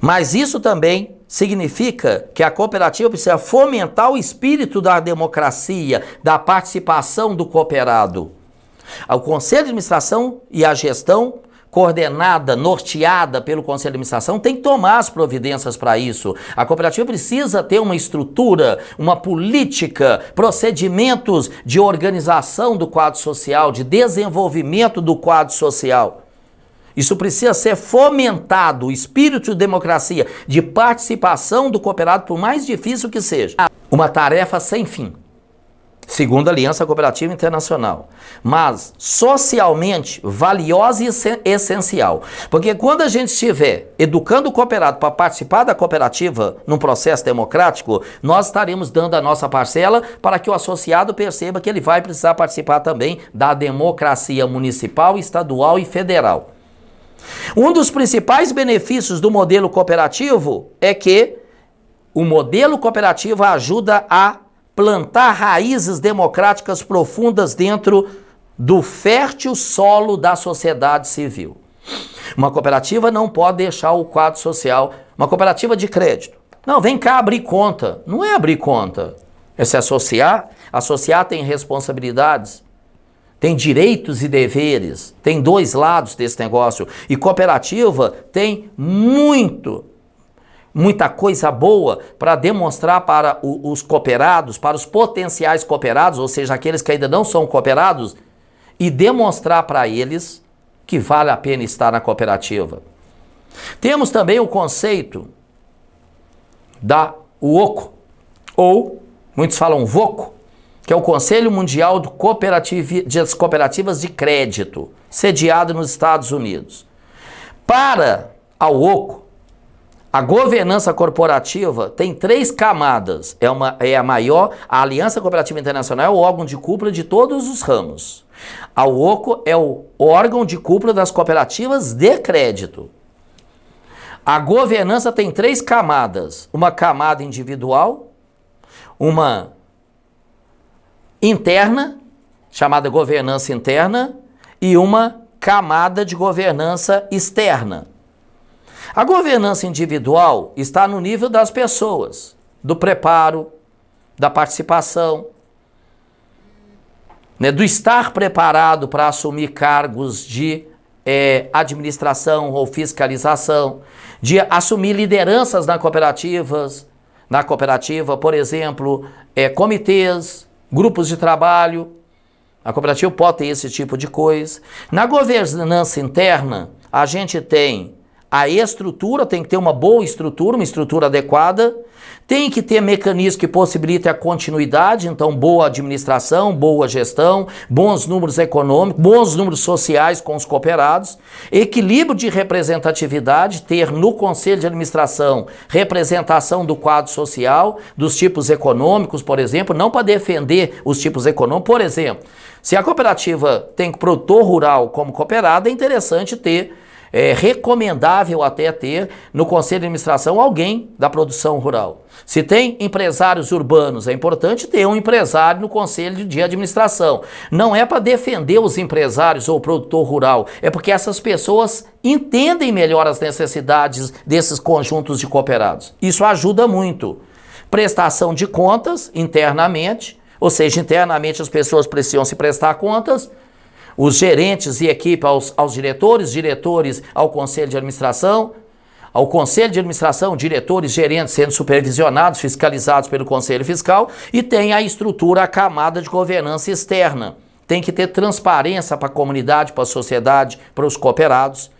Mas isso também significa que a cooperativa precisa fomentar o espírito da democracia, da participação do cooperado. O Conselho de Administração e a gestão coordenada, norteada pelo Conselho de Administração, tem que tomar as providências para isso. A cooperativa precisa ter uma estrutura, uma política, procedimentos de organização do quadro social, de desenvolvimento do quadro social. Isso precisa ser fomentado, o espírito de democracia, de participação do cooperado, por mais difícil que seja. Uma tarefa sem fim, segundo a Aliança Cooperativa Internacional, mas socialmente valiosa e essencial. Porque quando a gente estiver educando o cooperado para participar da cooperativa num processo democrático, nós estaremos dando a nossa parcela para que o associado perceba que ele vai precisar participar também da democracia municipal, estadual e federal. Um dos principais benefícios do modelo cooperativo é que o modelo cooperativo ajuda a plantar raízes democráticas profundas dentro do fértil solo da sociedade civil. Uma cooperativa não pode deixar o quadro social, uma cooperativa de crédito. Não, vem cá abrir conta. Não é abrir conta, é se associar. Associar tem responsabilidades, tem direitos e deveres, tem dois lados desse negócio. E cooperativa tem muita coisa boa para demonstrar para os cooperados, para os potenciais cooperados, ou seja, aqueles que ainda não são cooperados, e demonstrar para eles que vale a pena estar na cooperativa. Temos também o conceito da UOCO, ou muitos falam VOCO, que é o Conselho Mundial das Cooperativas de Crédito, sediado nos Estados Unidos. Para a UOCO, a governança corporativa tem 3 camadas. É a maior, a Aliança Cooperativa Internacional é o órgão de cúpula de todos os ramos. A UOCO é o órgão de cúpula das cooperativas de crédito. A governança tem 3 camadas. Uma camada individual, uma interna, chamada governança interna, e uma camada de governança externa. A governança individual está no nível das pessoas, do preparo, da participação, né, do estar preparado para assumir cargos de administração ou fiscalização, de assumir lideranças na cooperativa, por exemplo, comitês, grupos de trabalho. A cooperativa pode ter esse tipo de coisa. Na governança interna, a gente tem a estrutura, tem que ter uma boa estrutura, uma estrutura adequada, tem que ter mecanismos que possibilitem a continuidade, então boa administração, boa gestão, bons números econômicos, bons números sociais com os cooperados, equilíbrio de representatividade, ter no conselho de administração representação do quadro social, dos tipos econômicos, por exemplo, não para defender os tipos econômicos, por exemplo, se a cooperativa tem produtor rural como cooperado, é interessante ter, recomendável até ter no conselho de administração alguém da produção rural. Se tem empresários urbanos, é importante ter um empresário no conselho de administração. Não é para defender os empresários ou o produtor rural, é porque essas pessoas entendem melhor as necessidades desses conjuntos de cooperados. Isso ajuda muito. Prestação de contas internamente, ou seja, internamente as pessoas precisam se prestar contas, os gerentes e equipe aos diretores ao conselho de administração, ao conselho de administração, diretores, gerentes sendo supervisionados, fiscalizados pelo conselho fiscal, e tem a estrutura, a camada de governança externa. Tem que ter transparência para a comunidade, para a sociedade, para os cooperados.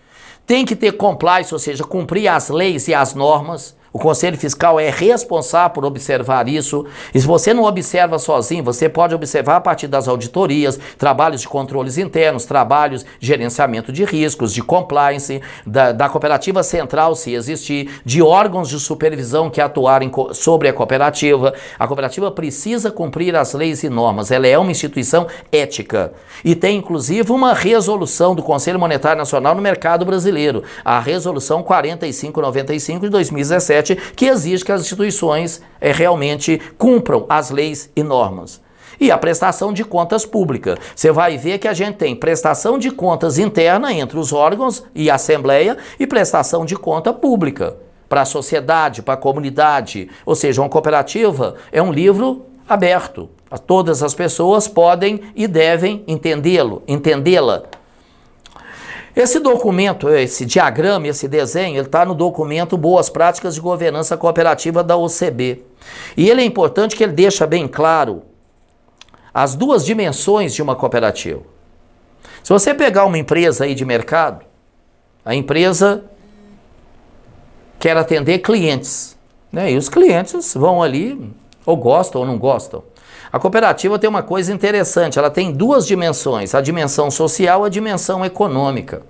Tem que ter compliance, ou seja, cumprir as leis e as normas. O Conselho Fiscal é responsável por observar isso. E se você não observa sozinho, você pode observar a partir das auditorias, trabalhos de controles internos, trabalhos de gerenciamento de riscos, de compliance, da cooperativa central, se existir, de órgãos de supervisão que atuarem sobre a cooperativa. A cooperativa precisa cumprir as leis e normas. Ela é uma instituição ética. E tem, inclusive, uma resolução do Conselho Monetário Nacional no mercado brasileiro, a Resolução 4595 de 2017, que exige que as instituições realmente cumpram as leis e normas. E a prestação de contas pública. Você vai ver que a gente tem prestação de contas interna entre os órgãos e a Assembleia e prestação de conta pública para a sociedade, para a comunidade. Ou seja, uma cooperativa é um livro aberto. Todas as pessoas podem e devem entendê-la. Esse documento, esse diagrama, esse desenho, ele está no documento Boas Práticas de Governança Cooperativa da OCB. E ele é importante que ele deixa bem claro as 2 dimensões de uma cooperativa. Se você pegar uma empresa aí de mercado, a empresa quer atender clientes, né? E os clientes vão ali, ou gostam ou não gostam. A cooperativa tem uma coisa interessante, ela tem 2 dimensões, a dimensão social e a dimensão econômica.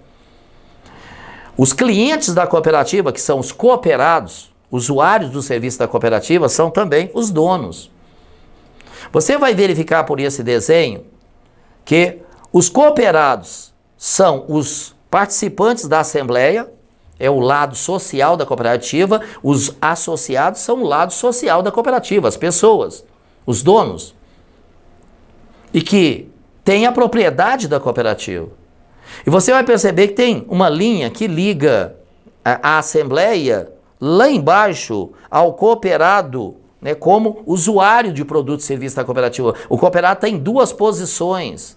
Os clientes da cooperativa, que são os cooperados, usuários do serviço da cooperativa, são também os donos. Você vai verificar por esse desenho que os cooperados são os participantes da assembleia, é o lado social da cooperativa, os associados são o lado social da cooperativa, as pessoas, os donos, e que tem a propriedade da cooperativa. E você vai perceber que tem uma linha que liga a assembleia lá embaixo ao cooperado, né, como usuário de produto e serviço da cooperativa. O cooperado tem 2 posições.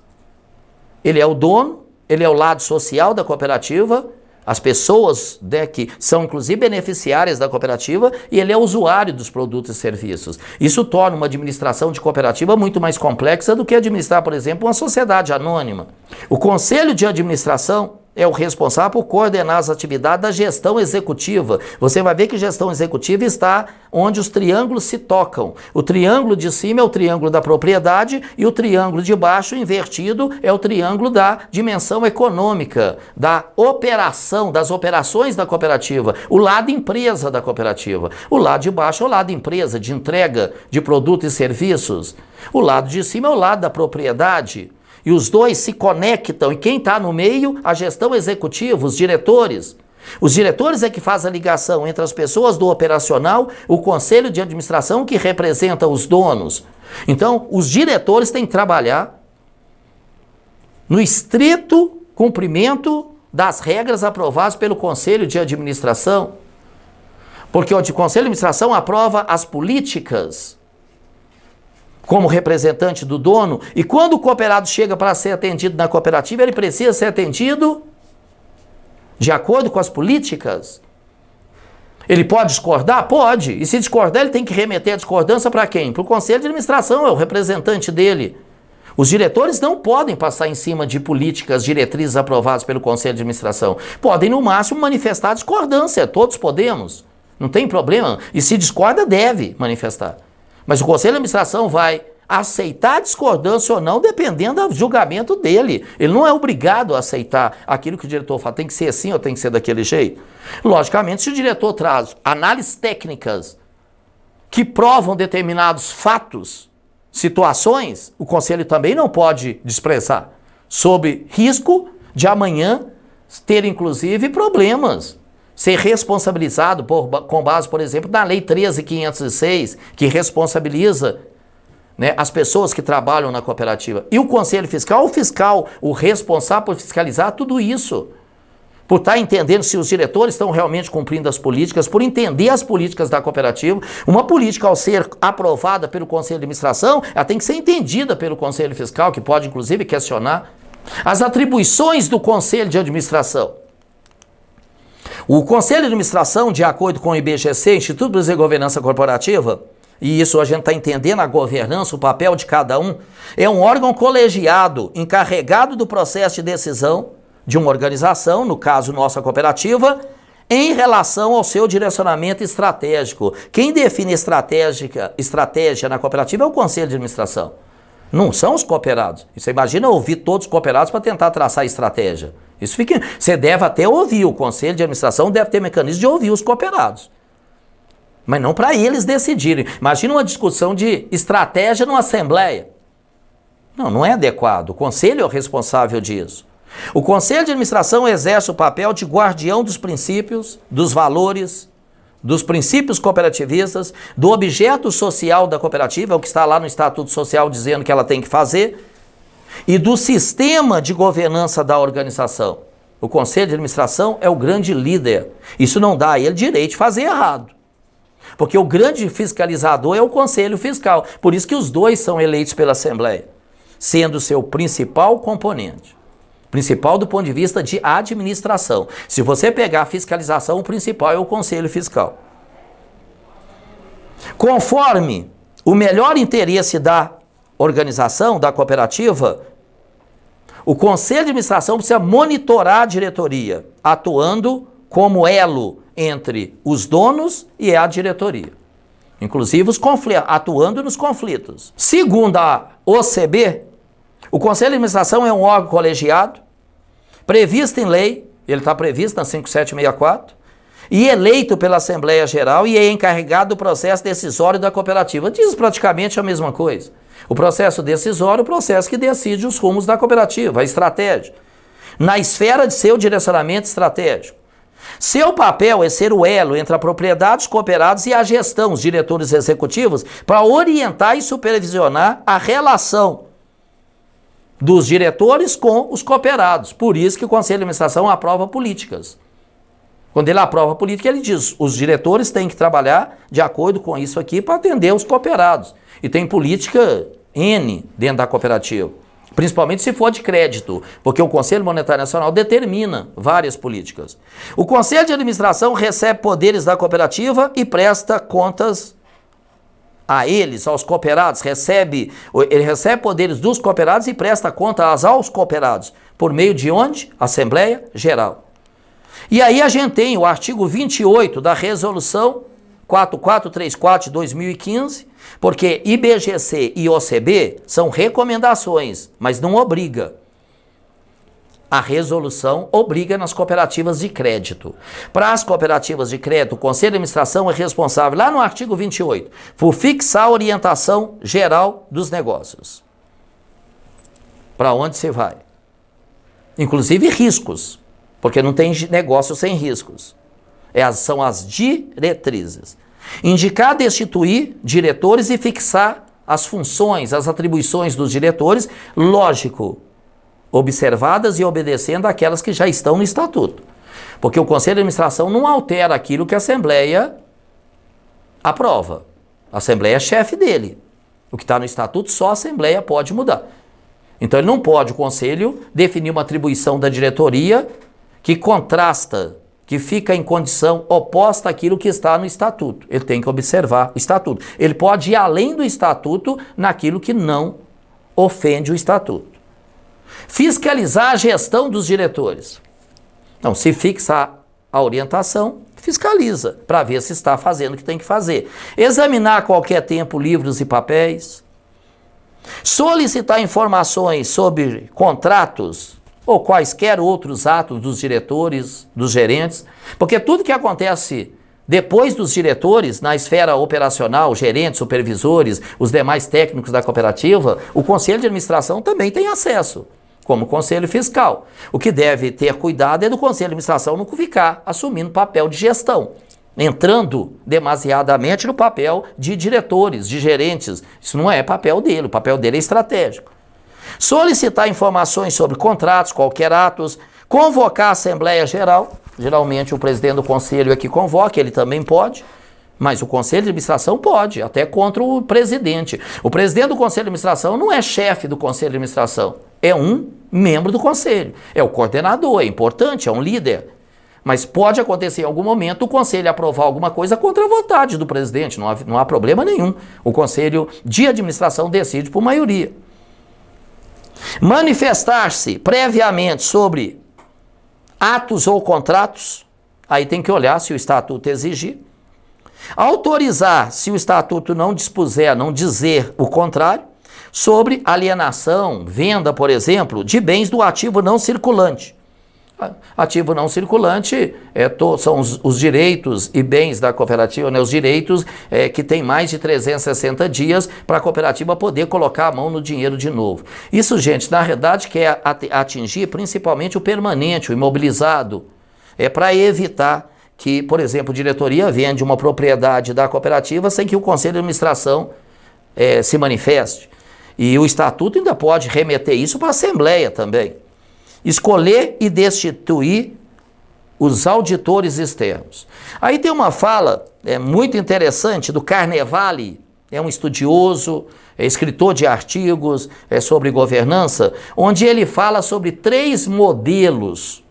Ele é o dono, ele é o lado social da cooperativa, as pessoas, né, que são inclusive beneficiárias da cooperativa, e ele é usuário dos produtos e serviços. Isso torna uma administração de cooperativa muito mais complexa do que administrar, por exemplo, uma sociedade anônima. O conselho de administração é o responsável por coordenar as atividades da gestão executiva. Você vai ver que gestão executiva está onde os triângulos se tocam. O triângulo de cima é o triângulo da propriedade e o triângulo de baixo, invertido, é o triângulo da dimensão econômica, da operação, das operações da cooperativa. O lado empresa da cooperativa. O lado de baixo é o lado empresa, de entrega de produtos e serviços. O lado de cima é o lado da propriedade. E os dois se conectam, e quem está no meio? A gestão executiva, os diretores. Os diretores é que faz a ligação entre as pessoas do operacional, o conselho de administração que representa os donos. Então, os diretores têm que trabalhar no estrito cumprimento das regras aprovadas pelo conselho de administração. Porque o conselho de administração aprova as políticas como representante do dono, e quando o cooperado chega para ser atendido na cooperativa, ele precisa ser atendido de acordo com as políticas. Ele pode discordar? Pode. E se discordar, ele tem que remeter a discordância para quem? Para o conselho de administração, é o representante dele. Os diretores não podem passar em cima de políticas, diretrizes aprovadas pelo conselho de administração. Podem, no máximo, manifestar discordância. Todos podemos. Não tem problema. E se discorda, deve manifestar. Mas o conselho de administração vai aceitar a discordância ou não, dependendo do julgamento dele. Ele não é obrigado a aceitar aquilo que o diretor fala, tem que ser assim ou tem que ser daquele jeito. Logicamente, se o diretor traz análises técnicas que provam determinados fatos, situações, o conselho também não pode desprezar, sob risco de amanhã ter, inclusive, problemas. Ser responsabilizado com base, por exemplo, na Lei 13.506, que responsabiliza, né, as pessoas que trabalham na cooperativa. E o Conselho Fiscal, o responsável por fiscalizar tudo isso. Por estar entendendo se os diretores estão realmente cumprindo as políticas, por entender as políticas da cooperativa. Uma política, ao ser aprovada pelo Conselho de Administração, ela tem que ser entendida pelo Conselho Fiscal, que pode, inclusive, questionar as atribuições do Conselho de Administração. O Conselho de Administração, de acordo com o IBGC, Instituto Brasileiro de Governança Corporativa, e isso a gente está entendendo a governança, o papel de cada um, é um órgão colegiado encarregado do processo de decisão de uma organização, no caso nossa cooperativa, em relação ao seu direcionamento estratégico. Quem define estratégia na cooperativa é o Conselho de Administração. Não são os cooperados. Você imagina ouvir todos os cooperados para tentar traçar estratégia. Isso fica. Você deve até ouvir, o Conselho de Administração deve ter mecanismo de ouvir os cooperados. Mas não para eles decidirem. Imagina uma discussão de estratégia numa assembleia. Não é adequado. O Conselho é o responsável disso. O Conselho de Administração exerce o papel de guardião dos princípios, dos valores, dos princípios cooperativistas, do objeto social da cooperativa, é o que está lá no Estatuto Social dizendo que ela tem que fazer, e do sistema de governança da organização. O Conselho de Administração é o grande líder. Isso não dá a ele direito de fazer errado. Porque o grande fiscalizador é o Conselho Fiscal. Por isso que os dois são eleitos pela Assembleia, sendo seu principal componente. Principal do ponto de vista de administração. Se você pegar a fiscalização, o principal é o Conselho Fiscal. Conforme o melhor interesse da organização, da cooperativa, o Conselho de Administração precisa monitorar a diretoria, atuando como elo entre os donos e a diretoria. Inclusive atuando nos conflitos. Segundo a OCB, o Conselho de Administração é um órgão colegiado, previsto em lei, ele está previsto na 5764, e eleito pela Assembleia Geral e é encarregado do processo decisório da cooperativa. Diz praticamente a mesma coisa. O processo decisório é o processo que decide os rumos da cooperativa, a estratégia, na esfera de seu direcionamento estratégico. Seu papel é ser o elo entre a propriedade, os cooperados e a gestão, os diretores executivos, para orientar e supervisionar a relação dos diretores com os cooperados. Por isso que o Conselho de Administração aprova políticas. Quando ele aprova a política, ele diz, os diretores têm que trabalhar de acordo com isso aqui para atender os cooperados. E tem política N dentro da cooperativa, principalmente se for de crédito, porque o Conselho Monetário Nacional determina várias políticas. O Conselho de Administração recebe poderes da cooperativa e presta contas a eles, aos cooperados, ele recebe poderes dos cooperados e presta contas aos cooperados. Por meio de onde? Assembleia Geral. E aí a gente tem o artigo 28 da resolução 4434 de 2015, porque IBGC e OCB são recomendações, mas não obriga. A resolução obriga nas cooperativas de crédito. Para as cooperativas de crédito, o Conselho de Administração é responsável, lá no artigo 28, por fixar a orientação geral dos negócios. Para onde você vai? Inclusive riscos, porque não tem negócio sem riscos. São as diretrizes. Indicar, destituir diretores e fixar as funções, as atribuições dos diretores, lógico, observadas e obedecendo aquelas que já estão no estatuto. Porque o Conselho de Administração não altera aquilo que a Assembleia aprova. A Assembleia é chefe dele. O que está no estatuto, só a Assembleia pode mudar. Então ele não pode, o Conselho, definir uma atribuição da diretoria que contrasta, que fica em condição oposta àquilo que está no estatuto. Ele tem que observar o estatuto. Ele pode ir além do estatuto naquilo que não ofende o estatuto. Fiscalizar a gestão dos diretores. Então, se fixar a orientação, fiscaliza, para ver se está fazendo o que tem que fazer. Examinar a qualquer tempo livros e papéis. Solicitar informações sobre contratos ou quaisquer outros atos dos diretores, dos gerentes, porque tudo que acontece depois dos diretores, na esfera operacional, gerentes, supervisores, os demais técnicos da cooperativa, o Conselho de Administração também tem acesso, como Conselho Fiscal. O que deve ter cuidado é do Conselho de Administração não ficar assumindo papel de gestão, entrando demasiadamente no papel de diretores, de gerentes. Isso não é papel dele, o papel dele é estratégico. Solicitar informações sobre contratos, qualquer atos, convocar a Assembleia Geral, geralmente o presidente do Conselho é que convoca, ele também pode, mas o Conselho de Administração pode, até contra o presidente. O presidente do Conselho de Administração não é chefe do Conselho de Administração, é um membro do Conselho, é o coordenador, é importante, é um líder. Mas pode acontecer em algum momento o Conselho aprovar alguma coisa contra a vontade do presidente, não há problema nenhum. O Conselho de Administração decide por maioria. Manifestar-se previamente sobre atos ou contratos, aí tem que olhar se o estatuto exigir. Autorizar, se o estatuto não dispuser, não dizer o contrário, sobre alienação, venda, por exemplo, de bens do ativo não circulante. Ativo não circulante são os direitos e bens da cooperativa, né? Os direitos que tem mais de 360 dias para a cooperativa poder colocar a mão no dinheiro de novo. Isso, gente, na verdade quer atingir principalmente o permanente, o imobilizado. É para evitar que, por exemplo, a diretoria vende uma propriedade da cooperativa sem que o Conselho de Administração se manifeste. E o estatuto ainda pode remeter isso para a Assembleia também. Escolher e destituir os auditores externos. Aí tem uma fala muito interessante do Carnevale, é um estudioso, é escritor de artigos sobre governança, onde ele fala sobre 3 modelos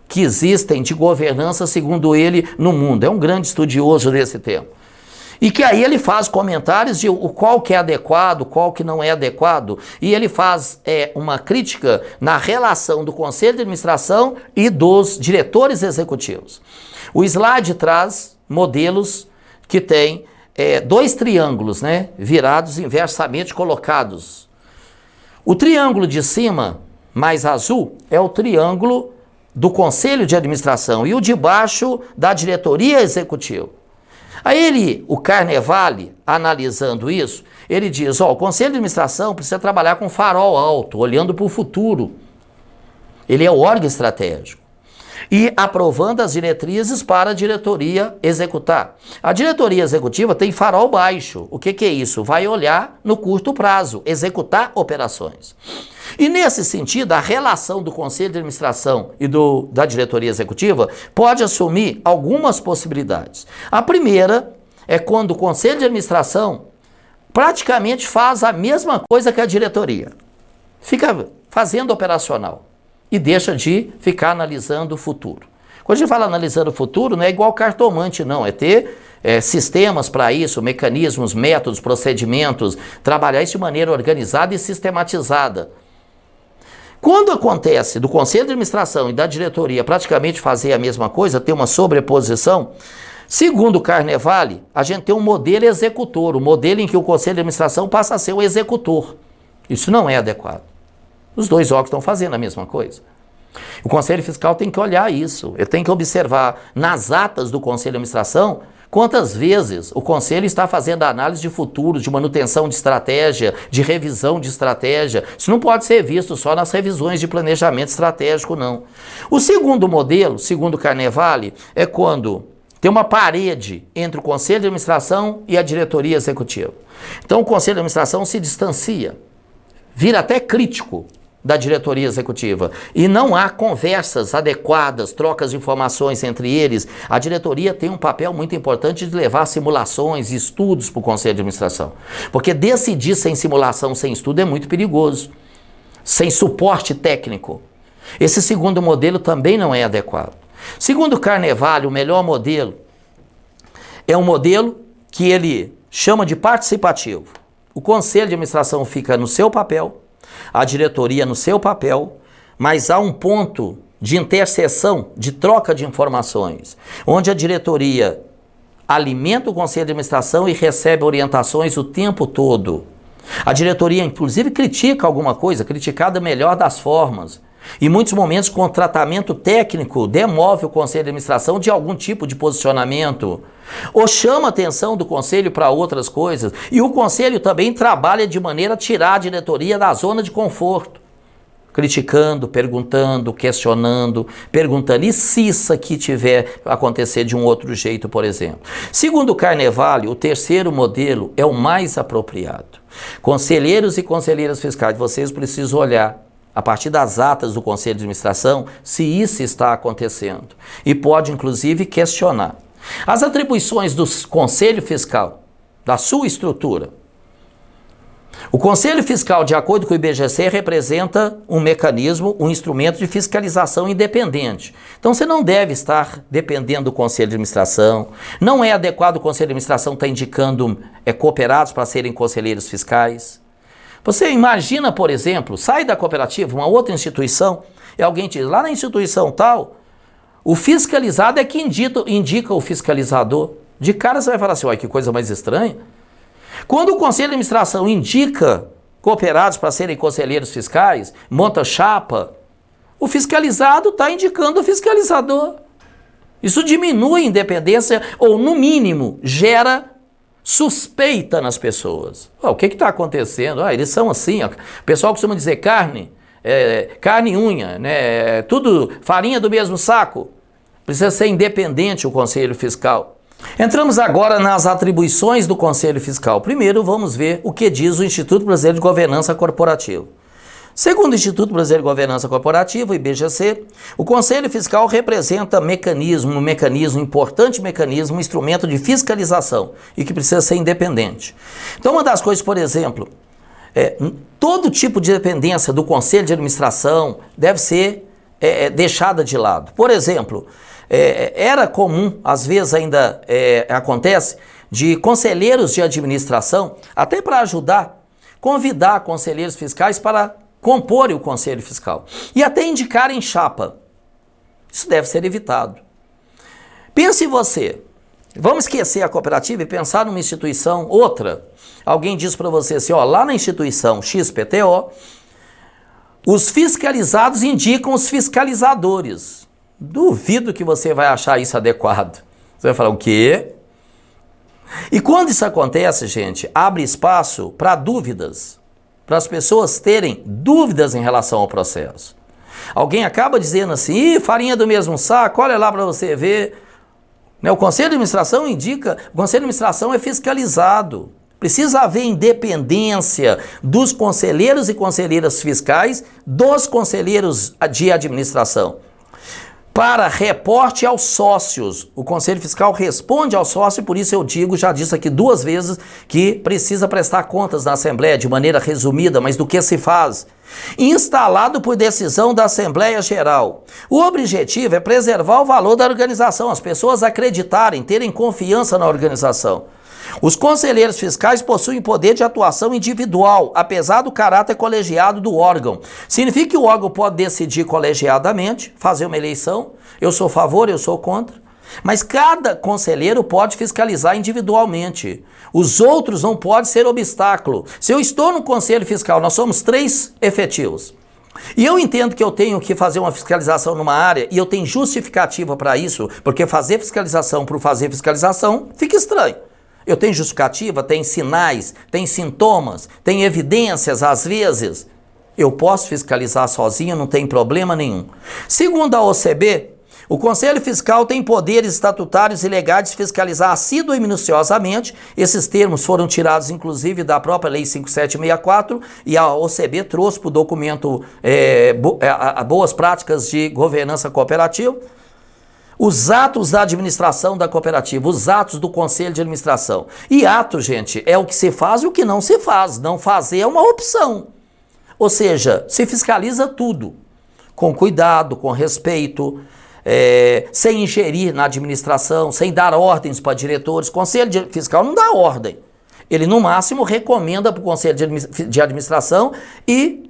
que existem de governança, segundo ele, no mundo. É um grande estudioso desse tema. E que aí ele faz comentários de qual que é adequado, qual que não é adequado, e ele faz uma crítica na relação do Conselho de Administração e dos diretores executivos. O slide traz modelos que têm 2 triângulos, né, virados inversamente colocados. O triângulo de cima, mais azul, é o triângulo do Conselho de Administração e o de baixo da diretoria executiva. Aí o Carnevale, analisando isso, ele diz, o Conselho de Administração precisa trabalhar com farol alto, olhando para o futuro. Ele é o órgão estratégico. E aprovando as diretrizes para a diretoria executar. A diretoria executiva tem farol baixo. O que é isso? Vai olhar no curto prazo, executar operações. E nesse sentido, a relação do Conselho de Administração e da diretoria executiva pode assumir algumas possibilidades. A primeira é quando o Conselho de Administração praticamente faz a mesma coisa que a diretoria. Fica fazendo operacional e deixa de ficar analisando o futuro. Quando a gente fala analisando o futuro, não é igual cartomante, não. É ter sistemas para isso, mecanismos, métodos, procedimentos, trabalhar isso de maneira organizada e sistematizada. Quando acontece do Conselho de Administração e da diretoria praticamente fazer a mesma coisa, ter uma sobreposição, segundo o Carnevale, a gente tem um modelo executor, o modelo em que o Conselho de Administração passa a ser o executor. Isso não é adequado. Os dois órgãos estão fazendo a mesma coisa. O Conselho Fiscal tem que olhar isso, ele tem que observar nas atas do Conselho de Administração quantas vezes o Conselho está fazendo análise de futuro, de manutenção de estratégia, de revisão de estratégia. Isso não pode ser visto só nas revisões de planejamento estratégico, não. O segundo modelo, segundo o Carnevale, é quando tem uma parede entre o Conselho de Administração e a diretoria executiva. Então o Conselho de Administração se distancia, vira até crítico da diretoria executiva e não há conversas adequadas, trocas de informações entre eles. A diretoria tem um papel muito importante de levar simulações e estudos para o Conselho de Administração, porque decidir sem simulação, sem estudo é muito perigoso, sem suporte técnico. Esse segundo modelo também não é adequado. Segundo o Carnevale, o melhor modelo é um modelo que ele chama de participativo. O Conselho de Administração fica no seu papel, a diretoria no seu papel, mas há um ponto de interseção, de troca de informações, onde a diretoria alimenta o Conselho de Administração e recebe orientações o tempo todo. A diretoria, inclusive, critica alguma coisa, criticada da melhor das formas. Em muitos momentos, com tratamento técnico, demove o Conselho de Administração de algum tipo de posicionamento, ou chama a atenção do Conselho para outras coisas. E o Conselho também trabalha de maneira a tirar a diretoria da zona de conforto, criticando, perguntando, questionando, perguntando, e se isso aqui tiver a acontecer de um outro jeito, por exemplo. Segundo o Carnevale, o terceiro modelo é o mais apropriado. Conselheiros e conselheiras fiscais, vocês precisam olhar a partir das atas do Conselho de Administração, se isso está acontecendo. E pode, inclusive, questionar. As atribuições do Conselho Fiscal, da sua estrutura. O Conselho Fiscal, de acordo com o IBGC, representa um mecanismo, um instrumento de fiscalização independente. Então, você não deve estar dependendo do Conselho de Administração. Não é adequado o Conselho de Administração estar indicando cooperados para serem conselheiros fiscais. Você imagina, por exemplo, sai da cooperativa, uma outra instituição, e alguém diz, lá na instituição tal, o fiscalizado é que indica o fiscalizador. De cara você vai falar assim, olha, que coisa mais estranha. Quando o Conselho de Administração indica cooperados para serem conselheiros fiscais, monta chapa, o fiscalizado está indicando o fiscalizador. Isso diminui a independência, ou no mínimo, gera suspeita nas pessoas. O que está acontecendo? Eles são assim. O pessoal costuma dizer carne e unha, né? Tudo farinha do mesmo saco. Precisa ser independente o Conselho Fiscal. Entramos agora nas atribuições do Conselho Fiscal. Primeiro vamos ver o que diz o Instituto Brasileiro de Governança Corporativa. Segundo o Instituto Brasileiro de Governança Corporativa, o IBGC, o Conselho Fiscal representa um importante mecanismo, um instrumento de fiscalização e que precisa ser independente. Então, uma das coisas, por exemplo, todo tipo de dependência do Conselho de Administração deve ser deixada de lado. Por exemplo, era comum, às vezes ainda acontece, de conselheiros de administração, até para ajudar, convidar conselheiros fiscais para comporem o Conselho Fiscal e até indicarem chapa. Isso deve ser evitado. Pense você, vamos esquecer a cooperativa e pensar numa instituição, outra. Alguém diz para você assim, lá na instituição XPTO, os fiscalizados indicam os fiscalizadores. Duvido que você vai achar isso adequado. Você vai falar, o quê? E quando isso acontece, gente, abre espaço para dúvidas, para as pessoas terem dúvidas em relação ao processo. Alguém acaba dizendo assim, farinha do mesmo saco, olha lá para você ver. O Conselho de Administração indica, o Conselho de Administração é fiscalizado. Precisa haver independência dos conselheiros e conselheiras fiscais, dos conselheiros de administração. para reporte aos sócios. O Conselho Fiscal responde ao sócio, e por isso eu digo, já disse aqui 2 vezes, que precisa prestar contas na Assembleia de maneira resumida, mas do que se faz. Instalado por decisão da Assembleia Geral. O objetivo é preservar o valor da organização, as pessoas acreditarem, terem confiança na organização. Os conselheiros fiscais possuem poder de atuação individual, apesar do caráter colegiado do órgão. Significa que o órgão pode decidir colegiadamente, fazer uma eleição, eu sou a favor, eu sou contra, mas cada conselheiro pode fiscalizar individualmente. Os outros não podem ser obstáculo. Se eu estou no Conselho Fiscal, nós somos 3 efetivos, e eu entendo que eu tenho que fazer uma fiscalização numa área, e eu tenho justificativa para isso, porque fazer fiscalização por fazer fiscalização fica estranho. Eu tenho justificativa, tem sinais, tem sintomas, tem evidências às vezes. Eu posso fiscalizar sozinho, não tem problema nenhum. Segundo a OCB, o Conselho Fiscal tem poderes estatutários e legais de fiscalizar assídua e minuciosamente. Esses termos foram tirados, inclusive, da própria Lei 5764, e a OCB trouxe para o documento Boas Práticas de Governança Cooperativa. Os atos da administração da cooperativa, os atos do conselho de administração. E ato, gente, é o que se faz e o que não se faz. Não fazer é uma opção. Ou seja, se fiscaliza tudo, com cuidado, com respeito, sem ingerir na administração, sem dar ordens para diretores. O conselho fiscal não dá ordem. Ele, no máximo, recomenda para o conselho de administração e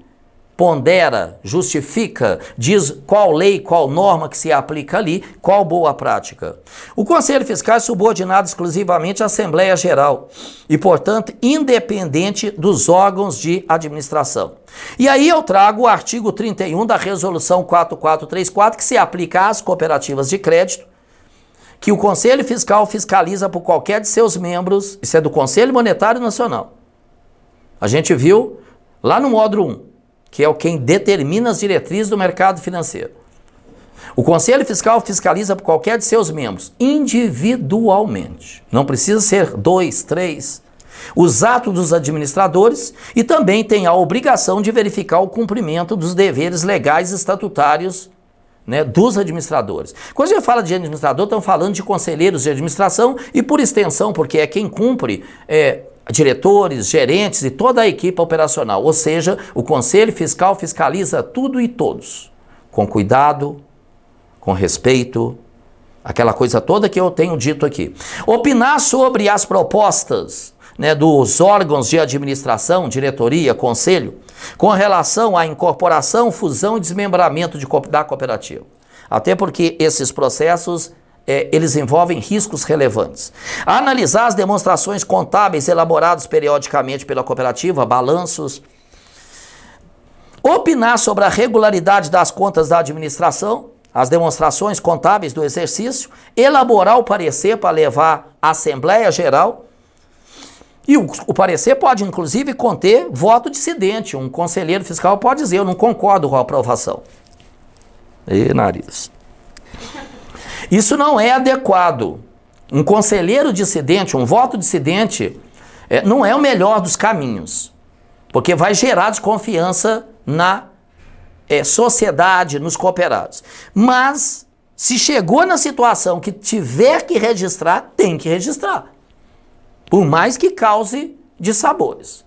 pondera, justifica, diz qual lei, qual norma que se aplica ali, qual boa prática. O Conselho Fiscal é subordinado exclusivamente à Assembleia Geral e, portanto, independente dos órgãos de administração. E aí eu trago o artigo 31 da Resolução 4434, que se aplica às cooperativas de crédito, que o Conselho Fiscal fiscaliza por qualquer de seus membros, isso é do Conselho Monetário Nacional. A gente viu lá no módulo 1, que é quem determina as diretrizes do mercado financeiro. O Conselho Fiscal fiscaliza por qualquer de seus membros, individualmente. Não precisa ser 2, 3. Os atos dos administradores e também tem a obrigação de verificar o cumprimento dos deveres legais e estatutários, né, dos administradores. Quando a gente fala de administrador, estamos falando de conselheiros de administração e, por extensão, porque é quem cumpre diretores, gerentes e toda a equipe operacional. Ou seja, o Conselho Fiscal fiscaliza tudo e todos, com cuidado, com respeito, aquela coisa toda que eu tenho dito aqui. Opinar sobre as propostas, né, dos órgãos de administração, diretoria, conselho, com relação à incorporação, fusão e desmembramento da cooperativa. Até porque esses processos eles envolvem riscos relevantes. Analisar as demonstrações contábeis elaboradas periodicamente pela cooperativa, balanços. Opinar sobre a regularidade das contas da administração, as demonstrações contábeis do exercício. Elaborar o parecer para levar à Assembleia Geral. E o parecer pode, inclusive, conter voto dissidente. Um conselheiro fiscal pode dizer, eu não concordo com a aprovação. E nariz. Isso não é adequado. Um conselheiro dissidente, um voto dissidente, não é o melhor dos caminhos, porque vai gerar desconfiança na sociedade, nos cooperados. Mas, se chegou na situação que tiver que registrar, tem que registrar, por mais que cause dissabores.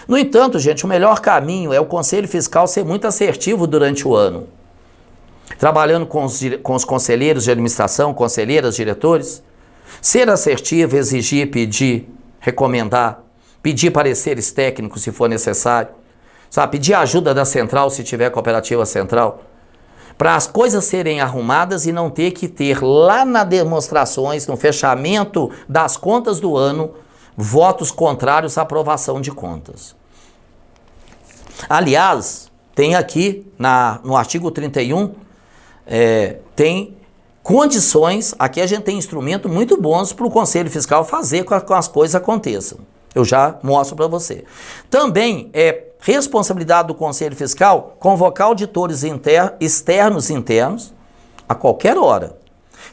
No entanto, gente, o melhor caminho é o Conselho Fiscal ser muito assertivo durante o ano, trabalhando com os conselheiros de administração, conselheiras, diretores, ser assertivo, exigir, pedir, recomendar, pedir pareceres técnicos se for necessário, sabe? Pedir ajuda da central se tiver cooperativa central, para as coisas serem arrumadas e não ter que ter lá nas demonstrações, no fechamento das contas do ano, votos contrários à aprovação de contas. Aliás, tem aqui no artigo 31, tem condições, aqui a gente tem instrumentos muito bons para o Conselho Fiscal fazer com que as coisas aconteçam. Eu já mostro para você. Também é responsabilidade do Conselho Fiscal convocar auditores externos e internos a qualquer hora,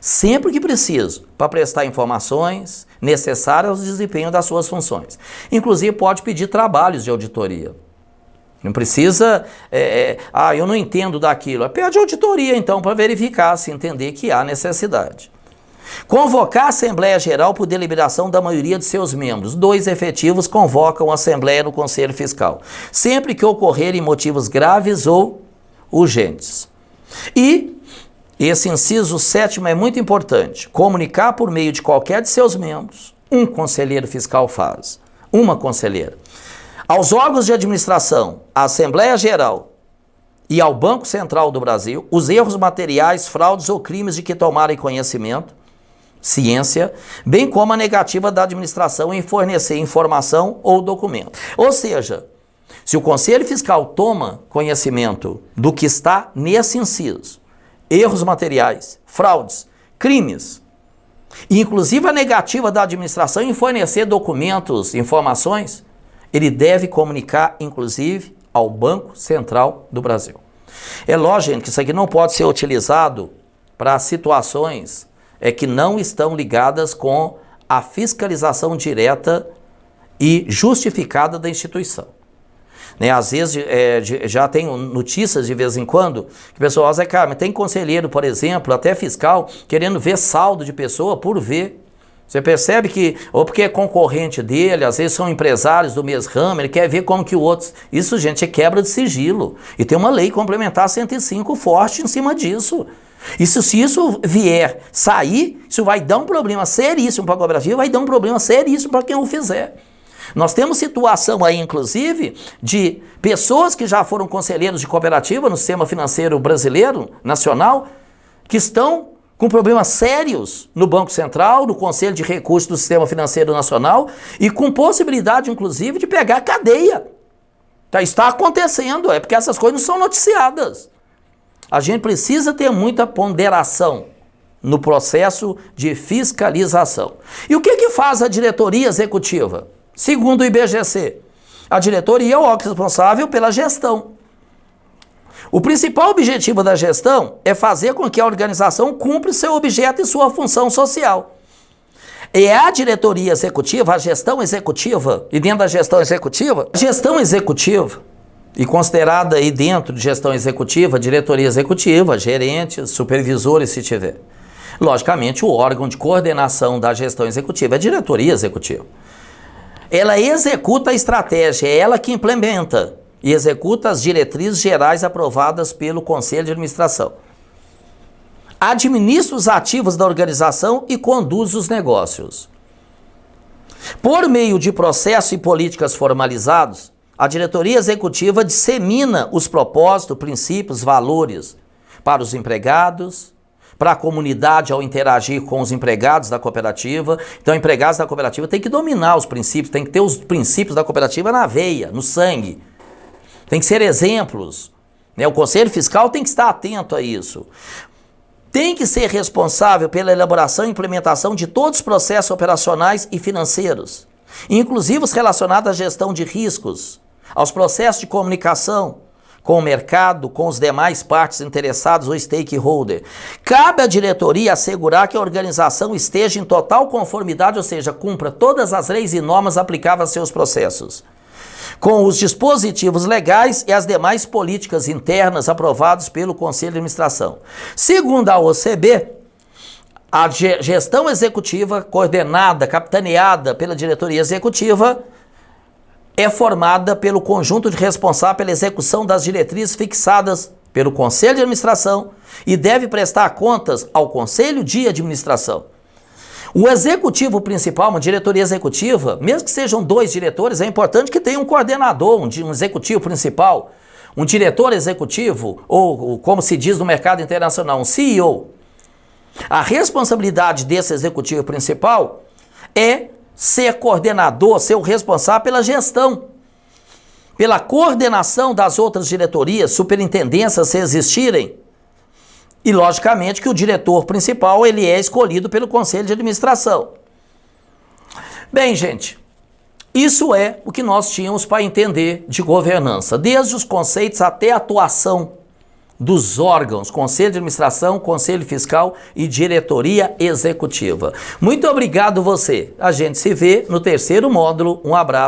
sempre que preciso, para prestar informações necessárias ao desempenho das suas funções. Inclusive pode pedir trabalhos de auditoria. Não precisa, eu não entendo daquilo. Pede auditoria então para verificar, se entender que há necessidade. Convocar a Assembleia Geral por deliberação da maioria de seus membros. 2 efetivos convocam a Assembleia no Conselho Fiscal, sempre que ocorrerem motivos graves ou urgentes. E esse inciso 7º é muito importante. Comunicar por meio de qualquer de seus membros. Um conselheiro fiscal faz. Uma conselheira. Aos órgãos de administração, à Assembleia Geral e ao Banco Central do Brasil, os erros materiais, fraudes ou crimes de que tomarem conhecimento, ciência, bem como a negativa da administração em fornecer informação ou documento. Ou seja, se o Conselho Fiscal toma conhecimento do que está nesse inciso, erros materiais, fraudes, crimes, e inclusive a negativa da administração em fornecer documentos, informações, ele deve comunicar, inclusive, ao Banco Central do Brasil. É lógico que isso aqui não pode ser utilizado para situações que não estão ligadas com a fiscalização direta e justificada da instituição. Às vezes já tem notícias de vez em quando que o pessoal diz, cara, mas tem conselheiro, por exemplo, até fiscal, querendo ver saldo de pessoa por ver. Você percebe que, ou porque é concorrente dele, às vezes são empresários do mesmo ramo, ele quer ver como que o outro... Isso, gente, é quebra de sigilo. E tem uma lei complementar 105 forte em cima disso. Isso, se isso vier sair, isso vai dar um problema seríssimo para a cooperativa, vai dar um problema seríssimo para quem o fizer. Nós temos situação aí, inclusive, de pessoas que já foram conselheiros de cooperativa no sistema financeiro brasileiro, nacional, que estão com problemas sérios no Banco Central, no Conselho de Recursos do Sistema Financeiro Nacional e com possibilidade, inclusive, de pegar cadeia. Está acontecendo, porque essas coisas não são noticiadas. A gente precisa ter muita ponderação no processo de fiscalização. E o que faz a diretoria executiva? Segundo o IBGC, a diretoria é o órgão responsável pela gestão. O principal objetivo da gestão é fazer com que a organização cumpra seu objeto e sua função social. E a diretoria executiva, a gestão executiva, e dentro da gestão executiva, e considerada aí dentro de gestão executiva, diretoria executiva, gerentes, supervisores, se tiver. Logicamente, o órgão de coordenação da gestão executiva é a diretoria executiva. Ela executa a estratégia, é ela que implementa e executa as diretrizes gerais aprovadas pelo Conselho de Administração. Administra os ativos da organização e conduz os negócios. Por meio de processos e políticas formalizados, a diretoria executiva dissemina os propósitos, princípios, valores para os empregados, para a comunidade ao interagir com os empregados da cooperativa. Então, empregados da cooperativa têm que dominar os princípios, tem que ter os princípios da cooperativa na veia, no sangue. Tem que ser exemplos. O Conselho Fiscal tem que estar atento a isso. Tem que ser responsável pela elaboração e implementação de todos os processos operacionais e financeiros, inclusive os relacionados à gestão de riscos, aos processos de comunicação com o mercado, com os demais partes interessadas ou stakeholder. Cabe à diretoria assegurar que a organização esteja em total conformidade, ou seja, cumpra todas as leis e normas aplicáveis a seus processos, com os dispositivos legais e as demais políticas internas aprovadas pelo Conselho de Administração. Segundo a OCB, a gestão executiva, coordenada, capitaneada pela diretoria executiva, é formada pelo conjunto de responsáveis pela execução das diretrizes fixadas pelo Conselho de Administração e deve prestar contas ao Conselho de Administração. O executivo principal, uma diretoria executiva, mesmo que sejam 2 diretores, é importante que tenha um coordenador, um executivo principal, um diretor executivo, ou como se diz no mercado internacional, um CEO. A responsabilidade desse executivo principal é ser coordenador, ser o responsável pela gestão, pela coordenação das outras diretorias, superintendências, se existirem. E, logicamente, que o diretor principal ele é escolhido pelo Conselho de Administração. Bem, gente, isso é o que nós tínhamos para entender de governança, desde os conceitos até a atuação dos órgãos, Conselho de Administração, Conselho Fiscal e Diretoria Executiva. Muito obrigado você. A gente se vê no 3º módulo. Um abraço.